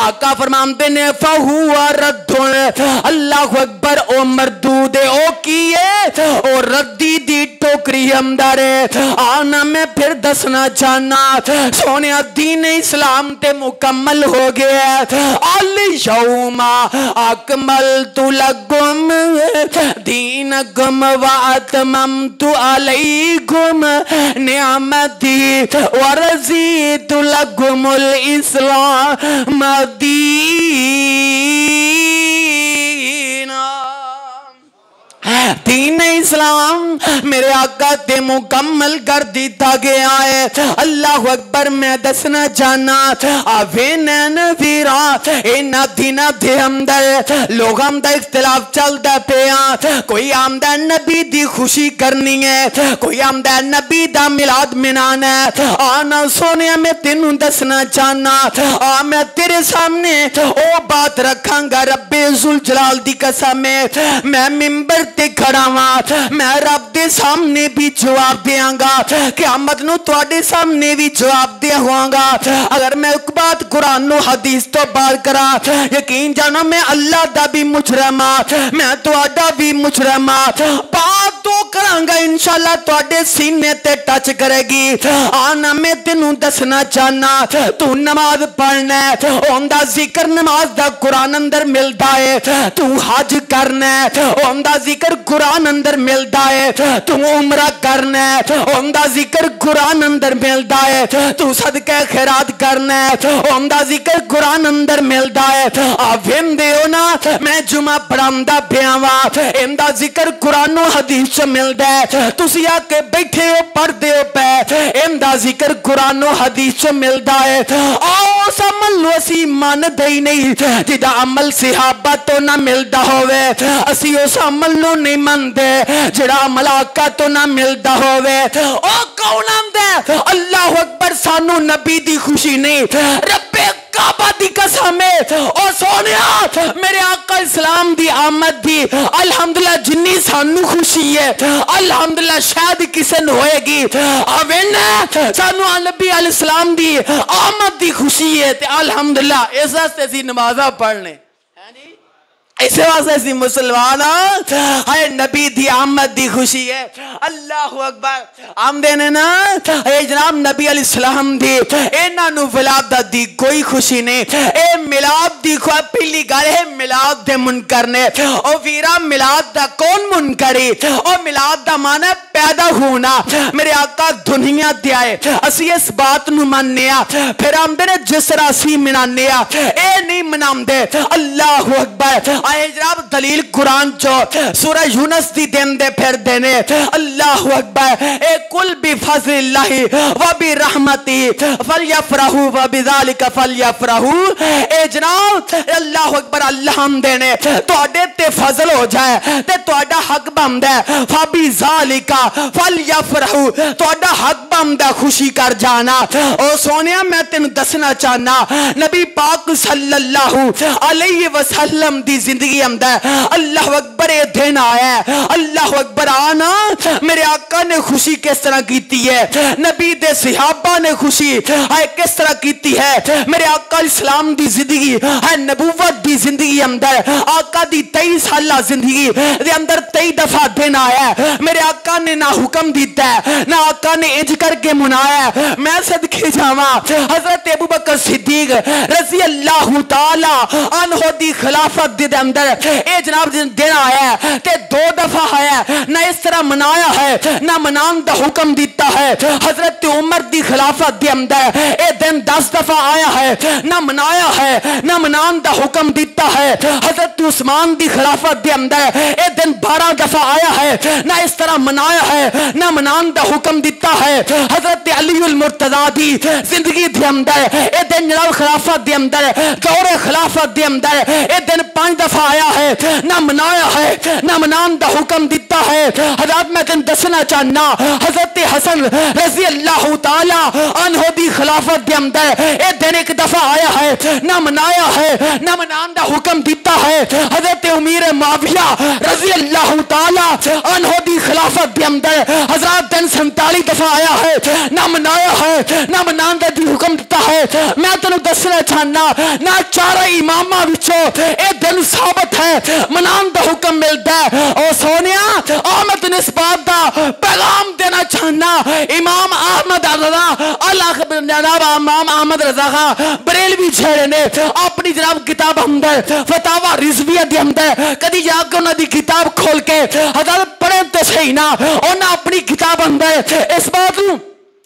आका फरमांदे ने फहुवा रद्दुन। अल्लाह अकबर। ओ मरदूद ओ किए ओ रद्दी दी टोकरी अंदर आना मैं फिर दसना चाहना सोने दीन इस्लाम ते मुकम्मल हो गया। अल यौमा अकमलतु लकुम दीनकुम व अतममतु अलैकुम निअमती व रज़ीतु लकुमुल इस्लाम दीन इस्लाम मेरे आका ते मुकम्मल कर दिता गया है। अल्लाह अकबर। मैं दसना चाहना आवे नैन वीरा इन्हां दिनां दे अंदर लोगां दा इख्तिलाफ चलदा पिया। कोई आंदा नबी दी खुशी करनी है, कोई आंदा नबी दा मिलाद मनाना है। आना सोनिया मैं तेनू दसना चाहना आ मैं तेरे सामने ओ बात रखांगा रब्बे जुल जलाल दी कसम है मैं मिंबर ते खड़ा वा मैं रब दे सामने भी जवाब देंगा क़यामत नूं तुहाडे सामने भी जवाब देवांगा। अगर मैं एक बात कुरान नूं हदीस तो बात करा यकीन जानो मैं अल्लाह दा भी मुजरम मैं तुहाडा भी मुजरम। तो करांगा इंशाअल्लाह तुहाडे सीने ते टच करेगी। आना मैं तेनू दसना चाहना, तू नमाज पढ़ना है, ओंदा जिक्र नमाज दा कुरान अंदर मिलदा है। तू हज करना है, ओंदा जिक्र कुरान अंदर मिलदा है। तू उमरा करना है, ओंदा जिक्र कुरान अंदर मिलदा है। तू सदका खैरात करना है, ओंदा जिक्र कुरान अंदर मिलदा है। आ वेंदे हो ना, मैं जुमा पढ़ांदा पिया वा, इंदा जिक्र कुरानो हदीस च मिलदा है। तुसी आके बैठे हो पढ़दे हो पे, इंदा जिक्र कुरानो हदीस च मिलदा है। आओ समझ लो असी मानदे ही नहीं जिदा अमल सहाबा तो ना मिलदा होवे। असी उस अमल नो नहीं मानदे जिहड़ा अमल आका तो ना मिलदा होवे। ओ कौन आंदा अल्लाह अकबर, सानू नबी दी खुशी नहीं रब्बे काबा दी कसम है। ओ सोनिया मेरे आका इस्लाम दी आमद दी अल्हम्दुलिल्लाह जिन्नी सानू खुशी है अल्हम्दुलिल्लाह शायद किसे न होएगी। अवेन सानू नबी अल इस्लाम दी आमद दी खुशी है ते अल्हम्दुलिल्लाह इस वास्ते असी नमाज़ां पढ़ने हैं जी, इस वास्ते असी मुसलमान है। नबी दी आमद दी खुशी है। अल्लाहु अकबर। आमदे ने ना ए जनाब नबी अल इस्लाम दी इन्हां नु विलादत दी कोई खुशी नहीं। ए मिलाद दी पहली गल है मिलाद दे मुनकर ने। ओ वीरा मिलाद दा कौन मुनकरी? ओ मिलाद दा माना पैदा होना। मेरे आका दुनिया ते आए, असी इस बात नु मानने आ। फिर आमदे ने जिस तरह असी मनाने आ ए नहीं मनांदे। अल्लाहु अकबर। आए जनाब दलील कुरान चो सूरह यूनुस दी देंदे फिर देने। अल्लाहु अकबर। ए कुल बि फज़लिल्लाहि व बि रहमति फलयफरहु व बिज़ालिका फलयफरहु। ए जनाब अल्लाहु अकबर। अल्लाह हम देने तुहाडे ते फजल हो जाए ते तुहाडा हक बनदा है फबि ज़ालिका फलयफरहु, तुहाडा हक बनदा खुशी कर जाना। ओ सोनिया मैं तेन दसना चाहना नबी पाक सल्लल्लाहु अलैहि वसल्लम दी जिंदगी अंदर अल्लाह अकबर ये दिन आया है। अल्लाह अकबर। आना मेरे आका ने खुशी किस तरह की है, नबी दे सहाबा ने खुशी है किस तरह की है। मेरे आका इस्लाम दी जिंदगी है नबूवत दी जिंदगी अंदर आका दी 23 साल जिंदगी दे अंदर 23 दफा दिन आया है। मेरे आका ने ना हुक्म दिता है ना आका ने इंज करके मनाया है। मैं सदके जावा हजरत अबू बकर सिद्दीक रज़ी अल्लाह तआला अन्हु दी खिलाफत दे अंदर ए जनाब दिन आया है ते 2 दफा आया ना इस तरह मनाया है ना मनान दा हुक्म दिता है। हजरत उमर दी खिलाफत दे अंदर ए दिन 10 दफा आया है ना मनाया है ना मनान दा हुक्म दिता है। हजरत उस्मान दी खिलाफत दे अंदर ए दिन 12 दफा आया है ना इस तरह मनाया है ना मनान दा हुक्म दिता है। हजरत अली उल मुर्तजा दी जिंदगी दे अंदर ए दिन जनाब खिलाफत दे अंदर दौरे खिलाफत दे अंदर ए दिन 5 दफा आया है ना मनाया है ना मनान दा हुक्म दिता है। हजरत मैं तेन दसना चाहना हजरत हसन रज़ी अल्लाह तआला अन्हु दी खिलाफत दे अंदर ए दिन 1 दफा आया है ना मनाया है ना मनान दा हुक्म दिता है। हजरत उमीर मुआविया रज़ी अल्लाह तआला अन्हु दी खिलाफत दे अंदर हजरत दिन 47 दफा आया है ना मनाया है ना मनान दा हुक्म दिता है। मैं तेन दसना चाहना ना 4 इमामा विचों ए दिन साबित है मनान दा हुक्म मिलता है। और सोनिया मैं तेन इस बात का पैगाम देना चाहना इमाम अहमद रजा इमाम अहमद रजा खां बरेलवी छेड़े ने अपनी जनाब किताब अंदर फतावा रिजविया दे अंदर कदी जाके उन्हां दी किताब खोल के हजरत पढ़े तो सही ना उन्हां अपनी किताब अंदर इस बात नूं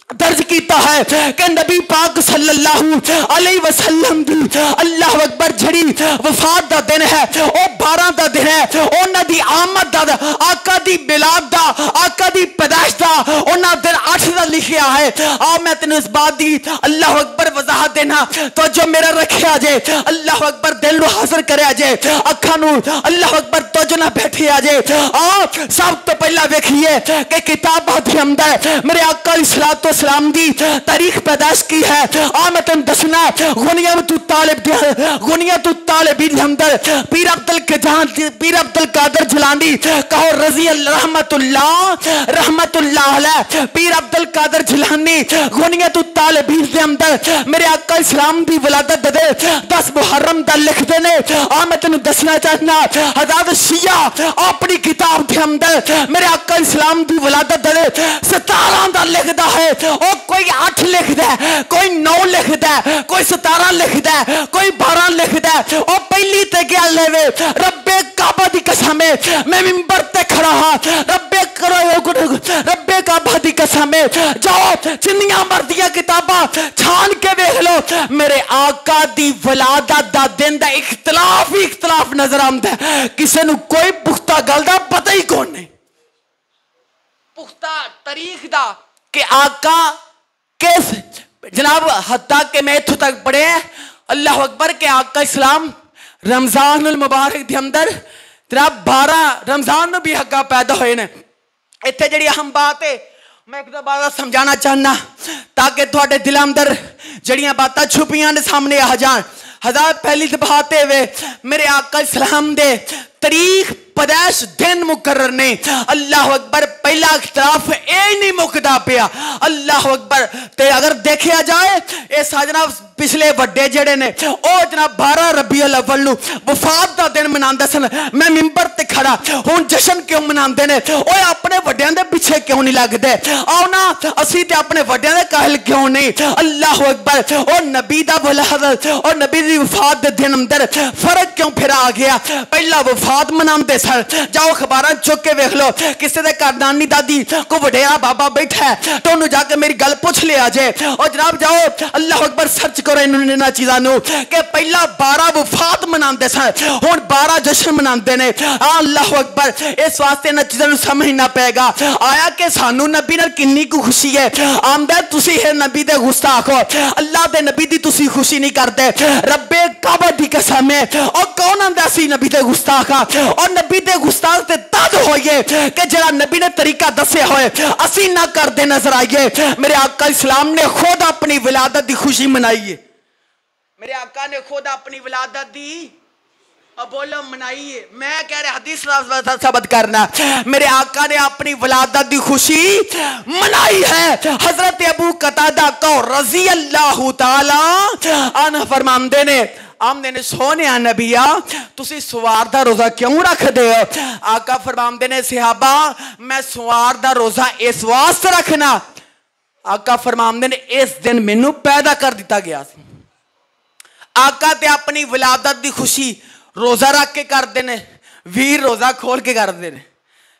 दर्ज किया है कि नबी पाक सल्लल्लाहु अलैहि वसल्लम दी अल्लाह अकबर जड़ी वफात दा दिन है ओ 12 दा दिन है। उन्हां दी आमद दा आका दी मिलाद दा आका दी पैदाइश दा उन्हां दिन 8 दा लिखिया है। आ मैं तेन इस बात दी अल्लाह अकबर वजाहत देना तो जो मेरा रखिया जे अल्लाह अकबर दिल नु हाजिर करया जे अखां नु अल्लाह अकबर तो जो ना बैठिया जे। आ सब तो पहला वेखिए कि किताब दे अंदर मेरे आका इस्लातो इस्लाम दी तारीख पैदाइश की है। आ मैं तेन दसना गुनियत तालिबीन के अंदर पीर अब्दुल कादिर जिलानी कहो रजी रहमतुल्लाह अलैह। पीर अब्दुल कादिर जिलानी गुनियत तालिबीन के अंदर मेरे आका इस्लाम दी विलादत दे 10 मुहर्रम दा लिखते ने। आ मैं तेन दसना चाहना हज़रत शिया अपनी किताब के अंदर मेरे आका इस्लाम दी विलादत दे 17 दा लिखता है। और कोई 8 लिखता है, कोई 9 लिखता है, कोई 17 लिखता है, कोई 12 लिखता है। और पहली ते क्या लेवे रब्बे काबा दी कसम मैं मिंबर ते खड़ा हाँ रब्बे काबा दी कसम जाओ जिन्नियां मर्दियां किताबा छान के देख लो मेरे आका दी वलादत दा दिन दा इख्तलाफ ही इख्तलाफ नजर आंदा है। किसी नूं कोई पुख्ता गल दा पता ही कौन नहीं, पुख्ता तारीख दा कि आका किस जनाब हत्ता के मैं इत्थों तक पढ़े अल्लाह अकबर के आका इस्लाम रमजानुल मुबारक के अंदर तेरा 12 रमजान में भी हक्का पैदा हुए ने। इत्थे जिहड़ी अहम बात है मैं एक दो बार समझाना चाहना ताकि तुहाडे दिल अंदर जड़ियां बातां छुपियां ने सामने आ जान। हजार पहली बात है मेरे आका इस्लाम दे तारीख पैदाइश दिन मुकर्रर ने। अल्लाह अकबर पहला इख्तलाफ ये नहीं मुकदा पिया। अल्लाह अकबर ते अगर देखा जाए ये जनाब पिछले वड्डे जड़े ने ओ जनाब 12 रबीउल अव्वल नूं वफात दा दिन मनांदे सन। मैं मिंबर ते खड़ा हुण जश्न क्यों मनांदे ने ओए अपने वड्डियां दे पीछे क्यों नहीं लगदे। आओ ना असीं ते अपने वड्डियां दे काहिल क्यों नहीं। अल्लाह अकबर ओ नबी दा वलादत और नबी दी वफात दे दिन अंदर फर्क क्यों फिर आ गया। पहला वफात मनांदे सन जाओ अखबारां चुक के वेख लो किसी दे घर नानी दादी को वडेरा बाबा बैठा है तो उन्होंने जाके मेरी गल पूछ लिया जे। और जनाब जाओ अल्लाह अकबर सर्च करो इन्होंने चीज़ों नूं कि पहला 12 वफात मनांदे सन हुण 12 जश्न मनांदे ने। अल्लाह अकबर इस वास्ते इन्हां चीज़ों नूं समझना पेगा आया कि सानू नबी नाल किन्नी कु खुशी है। आंदा तुसीं है नबी दे गुस्ताख हो अल्लाह दे नबी दी तुसीं खुशी नहीं करते। रब्बे काबा दी कसम है और कौन आंदा सी नबी दे गुस्ताख और नबी दे गुस्ताख ते तद होइए कि जरा नबी ने तरीका दस्या होए असी ना करते नजर आइए। मेरे आका इस्लाम ने खुद अपनी विलादत दी खुशी मनाई है। मेरे आका ने खुद अपनी विलादत दी बोलो मनाई है। मैं कह रहा हदीस साबित करना मेरे आका ने अपनी विलादत दी खुशी मनाई है। हजरत अबू कतादा को रजी अल्लाह तआला अन्हु फरमांदे ने आमदे ने सोने नबिया तुसी सवार दा रोजा क्यों रखदे हो। आका फरमांदे ने सहाबा मैं सवार दा रोजा इस वास्ते रखना आका फरमांदे ने इस दिन मैनू पैदा कर दिता गया। आका ते अपनी विलादत दी खुशी रोजा रख के करते ने वीर रोजा खोल के करते ने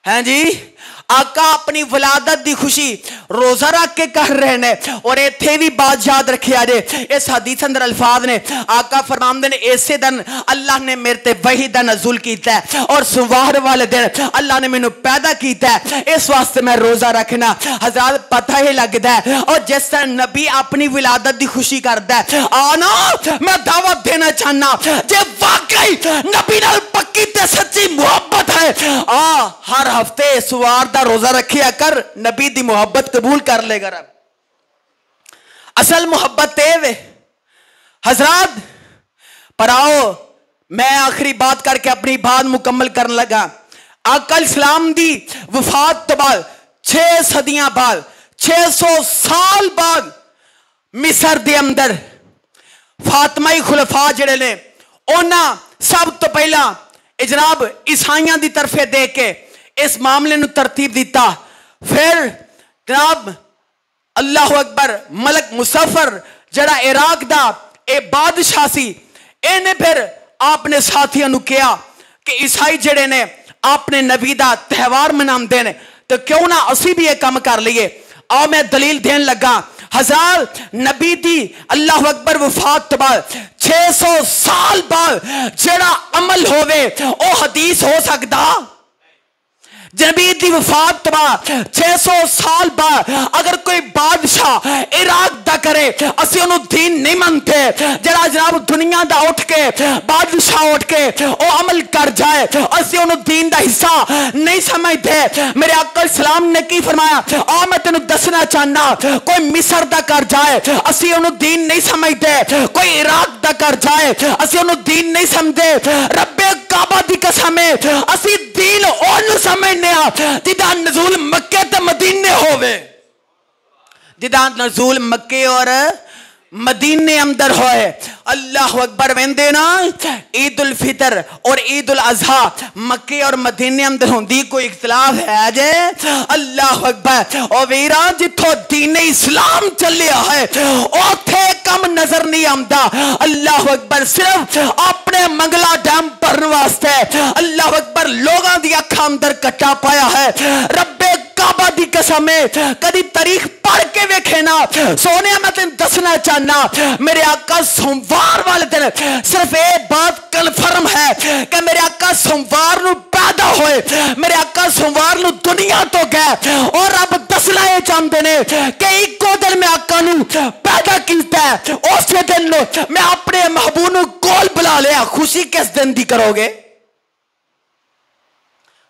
हैं जी। आका अपनी विलादत दी खुशी रोजा रख के कर रहे ने। और इत्थे भी बात याद रखिया जे इस हदीस अंदर अल्फाज ने आका फरमांदे ने इसे दिन अल्लाह ने मेरे ते वही दा नज़ुल कीता है और सोमवार वाले दिन अल्लाह ने मैनू पैदा कीता है इस वास्ते मैं रोजा रखना। हज़रात पता ही लगता है और जिस तरह नबी अपनी विलादत दी खुशी करता है आना मैं दावत देना चाहना जे वाकई नबी नाल पक्की ते सच्ची मोहब्बत है हर हफ्ते सवार दा रोजा रखिया कर नबी दी मोहब्बत कबूल कर लेगा रब। असल मोहब्बत वे हजरात पर आओ मैं आखिरी बात करके अपनी बात मुकम्मल करने लगा। आका इस्लाम दी वफात तो बाद 6 सदियां बाद 600 साल बाद मिस्र दे अंदर फातिमाई खुलफा जड़े ने उन्हां सब तो पहला जनाब ईसाइयां दी तरफे दे के इस मामले नूं तरतीब दिता। फिर जनाब अल्लाह अकबर मलक मुसफर जड़ा इराक दा ए बादशाह सी इन्हें फिर आपने साथियों नूं कहा कि ईसाई जड़े ने अपने नबी दा त्यौहार मनाते हैं तो क्यों ना असी भी ये काम कर लीए। आओ मैं दलील देन लगा। हजार नबी दी अल्लाह अकबर वफात तो बाद 600 साल बाद जड़ा अमल होवे ओ हदीस हो सकता नबी दी वफात तो बाद 600 साल बाद अगर कोई बादशाह इराक दा करे असी उन्हों दीन नहीं मनते। जरा जनाब दुनिया दा उठ के बादशाह उठ के वो अमल कर जाए असी उन्हों दीन दा हिस्सा नहीं समझते। मेरे आका सलाम ने की फरमाया, आ मैं तेन दसना चाहना, कोई मिस्र दा कर जाए असी उन्हों दीन नहीं समझते, कोई इराक दा कर जाए असी उन्हों दीन नहीं समझते। रब्बे काबा दी कसम है असी दीन ओनू समझने जिदा नज़ूल मक्के ते मदीने होवे, जिदा नज़ूल मक्के और मदीने अंदर होए। अल्लाह अकबर। वेंदे ना ईद उल फितर और ईद उल अज़हा मक्के और मदीने अंदर होंदी कोई इख्तिलाफ है जे? अल्लाह अकबर। ओ वीरा जिथों दीन इस्लाम चलिया है ओथे कम नजर नहीं आंदा। अल्लाह अकबर। सिर्फ अपने मंगला डैम भरने वास्ते अल्लाह अकबर लोगों दी अखां अंदर कट्टा पाया है। रब्बे काबा दी कसम है कदी तारीख पढ़ के वेखे ना सोने। मैं तेन दसना चाहना मेरे आका सोमवार वाले दिन सिर्फ ये बात कन्फर्म है कि मेरे आका सोमवार नू पैदा होए, मेरे आका सोमवार नू दुनिया तो गए और रब दसना ये चाहते ने कि इको दिन मैं आका नू पैदा किया है। उस दिन मैं अपने महबूब नू कोल बुला लिया। खुशी किस दिन दी करोगे?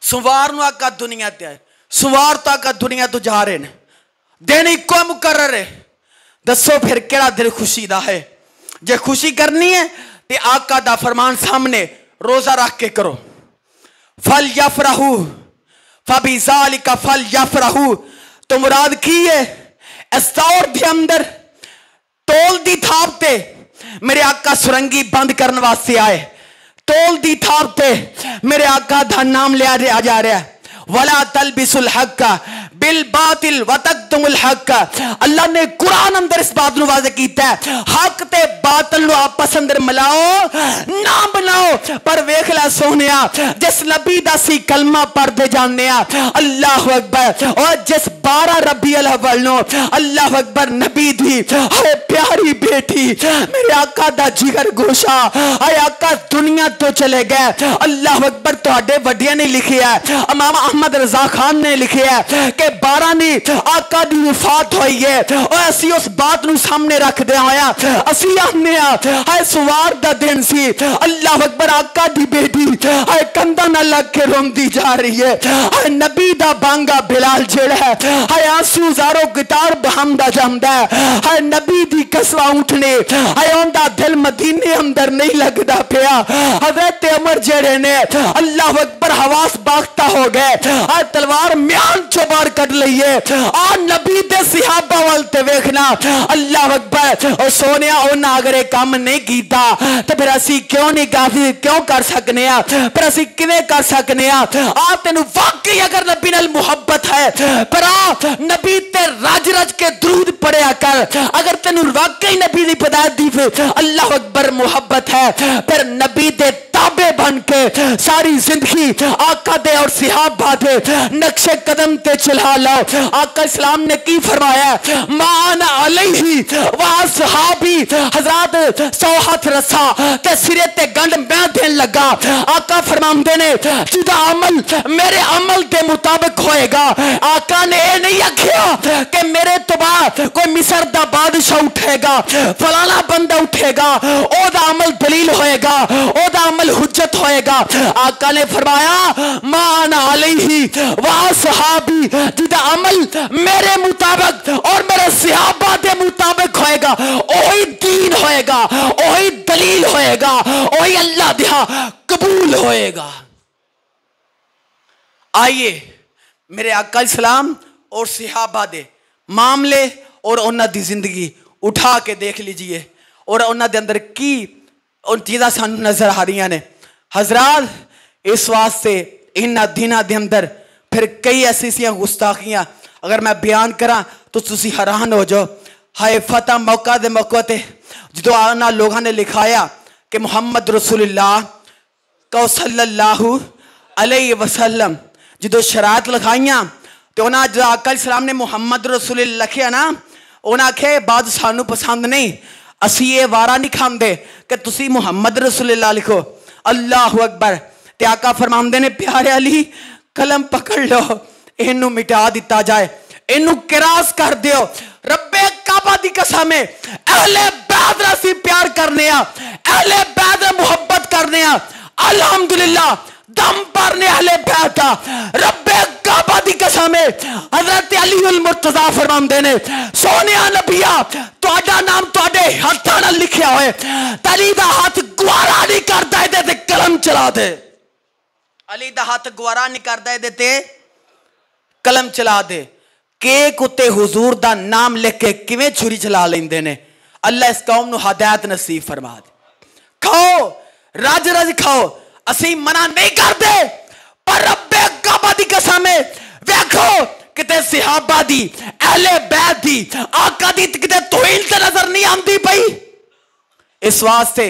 सोमवार नू आका दुनिया ते आए, सोमवार तो आका दुनिया तो जा रहे हैं, दिन इको मुकर्रर है। दसो फिर केड़ा दिल खुशी दा है? जे खुशी करनी है ते आका दा फरमान सामने रोजा रख के करो। फल यफरहू फबिज़ालिका फल यफरहू। तो मुराद की है इस दौर के अंदर तोल दी थाप ते मेरे आका सुरंगी बंद करने वास्ते आए। तोल दी थाप ते मेरे आका दा नाम लिया जा रहा है। वला तलबिसुल हक बिल बातिल वतक्तुमुल हक। अल्लाह ने कुरान अंदर इस बात को वाज़ेह कीता है हक ते बातिल नु आपस अंदर मिलाओ ना बनाओ। पर वेख ला सोनिया जिस नबी दा सी कलमा पढ़दे जाने अल्लाह अकबर और जिस 12 रबीउल अव्वल नो अल्लाह अकबर नबी दी हाय प्यारी बेटी मेरे आका दा जिगर गोशा हाय आका दुनिया तो चले गए। अल्लाह अकबर तुहाडे वड्डियां ने लिखिया इमाम अहमद रजा खान ने लिखिया कि 12 नी आका दी वफात हुई है और असी उस बात नू सामने रखदे आया असी आने हाय सवार दा दिन सी। अल्लाह अकबर आका दी बेटी हाय कंधा ना लग के रोंदी जा रही है। हाय नबी दा बांगा बिलाल जेड़ा है हाय आंसू ज़ारो गिटार बहांदा जांदा है। हाय नबी दी कसवा उठने हाय ओंदा दिल मदीने अंदर नहीं लगदा पिया। हजरत उमर जेड़े ने अल्लाह अकबर हवास बाख्ता हो गए हाय तलवार म्यान चो बाहर कट लईए आ नबी दे सहाबा वाल ते वेखना। अल्लाह अकबर। और सोनिया उन्हां अगर ये काम नहीं कीता तो फिर असी क्यों नहीं क्यों कर सकने आ? फिर असी किवें कर सकने आ? तेनू वाकई अगर नबी नाल मुहब्बत है पर आ नबी ते रज रज के दरूद पढ़िया कर। अगर तेनू वाकई नबी दी हिदायत दी अल्लाह अकबर मुहब्बत है फिर नबी दे ताबे बन के सारी जिंदगी आका दे और सहाबा दे नक्शे कदम ते चला लो। आका इस्लाम ने की फरमाया मान अलैहि व असहाबी हजरत 100 हाथ रसा ते सिरे ते गंढ मैं देन लगा। आका फरमाते ने जिदा अमल मेरे अमल के मुताबिक होएगा। आका ने यह नहीं आखिया कि मेरे तो बाद कोई मिस्र दा बादशाह उठेगा फलाना बंदा उठेगा ओदा अमल दलील होएगा ओदा अमल हुज्जत होएगा। आका ने फरमाया मान अलैहि व असहाबी जिदा अमल मेरे मुताबिक और मेरे सहाबा के मुताबिक होएगा वही दीन होएगा वही दलील होएगा वही अल्लाह दिया कबूल होएगा। आइए मेरे आका इस्लाम और सहाबा दे मामले और उन्हां दी जिंदगी उठा के देख लीजिए और उन्हां दे अंदर की उन चीज़ां सानू नजर आ रही ने। हजरात इस वास्ते इन्हां दिनां दे अंदर फिर कई ऐसी गुस्ताखियां अगर मैं बयान करा तो तुसी हैरान हो जाओ। हाय फतह मौका दे मौके ते जो आना लोगों ने लिखाया कि मुहम्मद रसूलुल्लाह को सल्लल्लाहु अलैहि वसल्लम जो शरात लिखाइया तो उन्हें जो आका इस्लाम ने मुहम्मद रसूलुल्लाह लिखिया ना उन्हें आखे बात सानू पसंद नहीं असी ये वारा नहीं खाते कि तुसी मुहम्मद रसूलुल्लाह लिखो। अल्लाह अकबर। ते आका फरमाते ने प्यारे अली कलम पकड़ लो, इनू मिटा दिता जाए, इनू किरास कर दियो। रब्बे काबा दी कसम है, अहले बैत नाल असीं प्यार करने आ, अहले बैत नाल मुहब्बत करने आ। अल्हम्दुलिल्लाह दम भरने अहले बैत दा। रब्बे काबा दी कसम है, हजरत अली उल मुर्तजा फरमांदे ने, सोनिया नबिया तुहाडा नाम तुहाडे हत्थां नाल लिखिया होए, अली दा हाथ गुवारा नहीं करदा इहदे ते कलम चला दे। अली दा हाथ गुवारा नहीं करदा इहदे ते कलम चला दे। केक उत्ते हुजूर दा नाम लिख के किवें छुरी चला लेंदे ने। अल्लाह इस कौम नूं हिदायत नसीब फरमा दे। खाओ रज रज खाओ, असीं मना नहीं करते, पर रब्बे काबा दी कसम है, वेखो किते सहाबा दी, अहले बैत दी, आका दी किते तौहीन ते नजर नहीं आंदी पई। इस वास्ते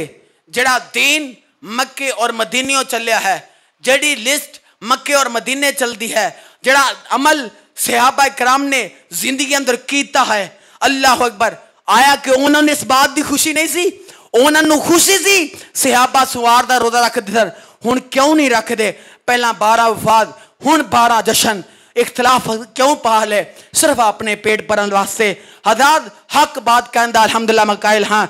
जेड़ा दीन मक्के और मदीने चलिया है, जेड़ी लिस्ट मक्के और मदीने चलती है, जेड़ा अमल सहाबा कराम ने जिंदगी अंदर कीता है, अल्लाह अकबर। आया कि उन्होंने इस बात की खुशी नहीं सी, उन्होंने खुशी सी सहाबा सुवार दा रोजा रखते थे, हुण क्यों नहीं रखते? पहला 12 वफात, हुण 12 जश्न, इख्तलाफ क्यों पा ले? सिर्फ अपने पेट भरन वास्ते। हज़रत हक बात कहंदा अल्हम्दुलिल्लाह मैं कायल हाँ।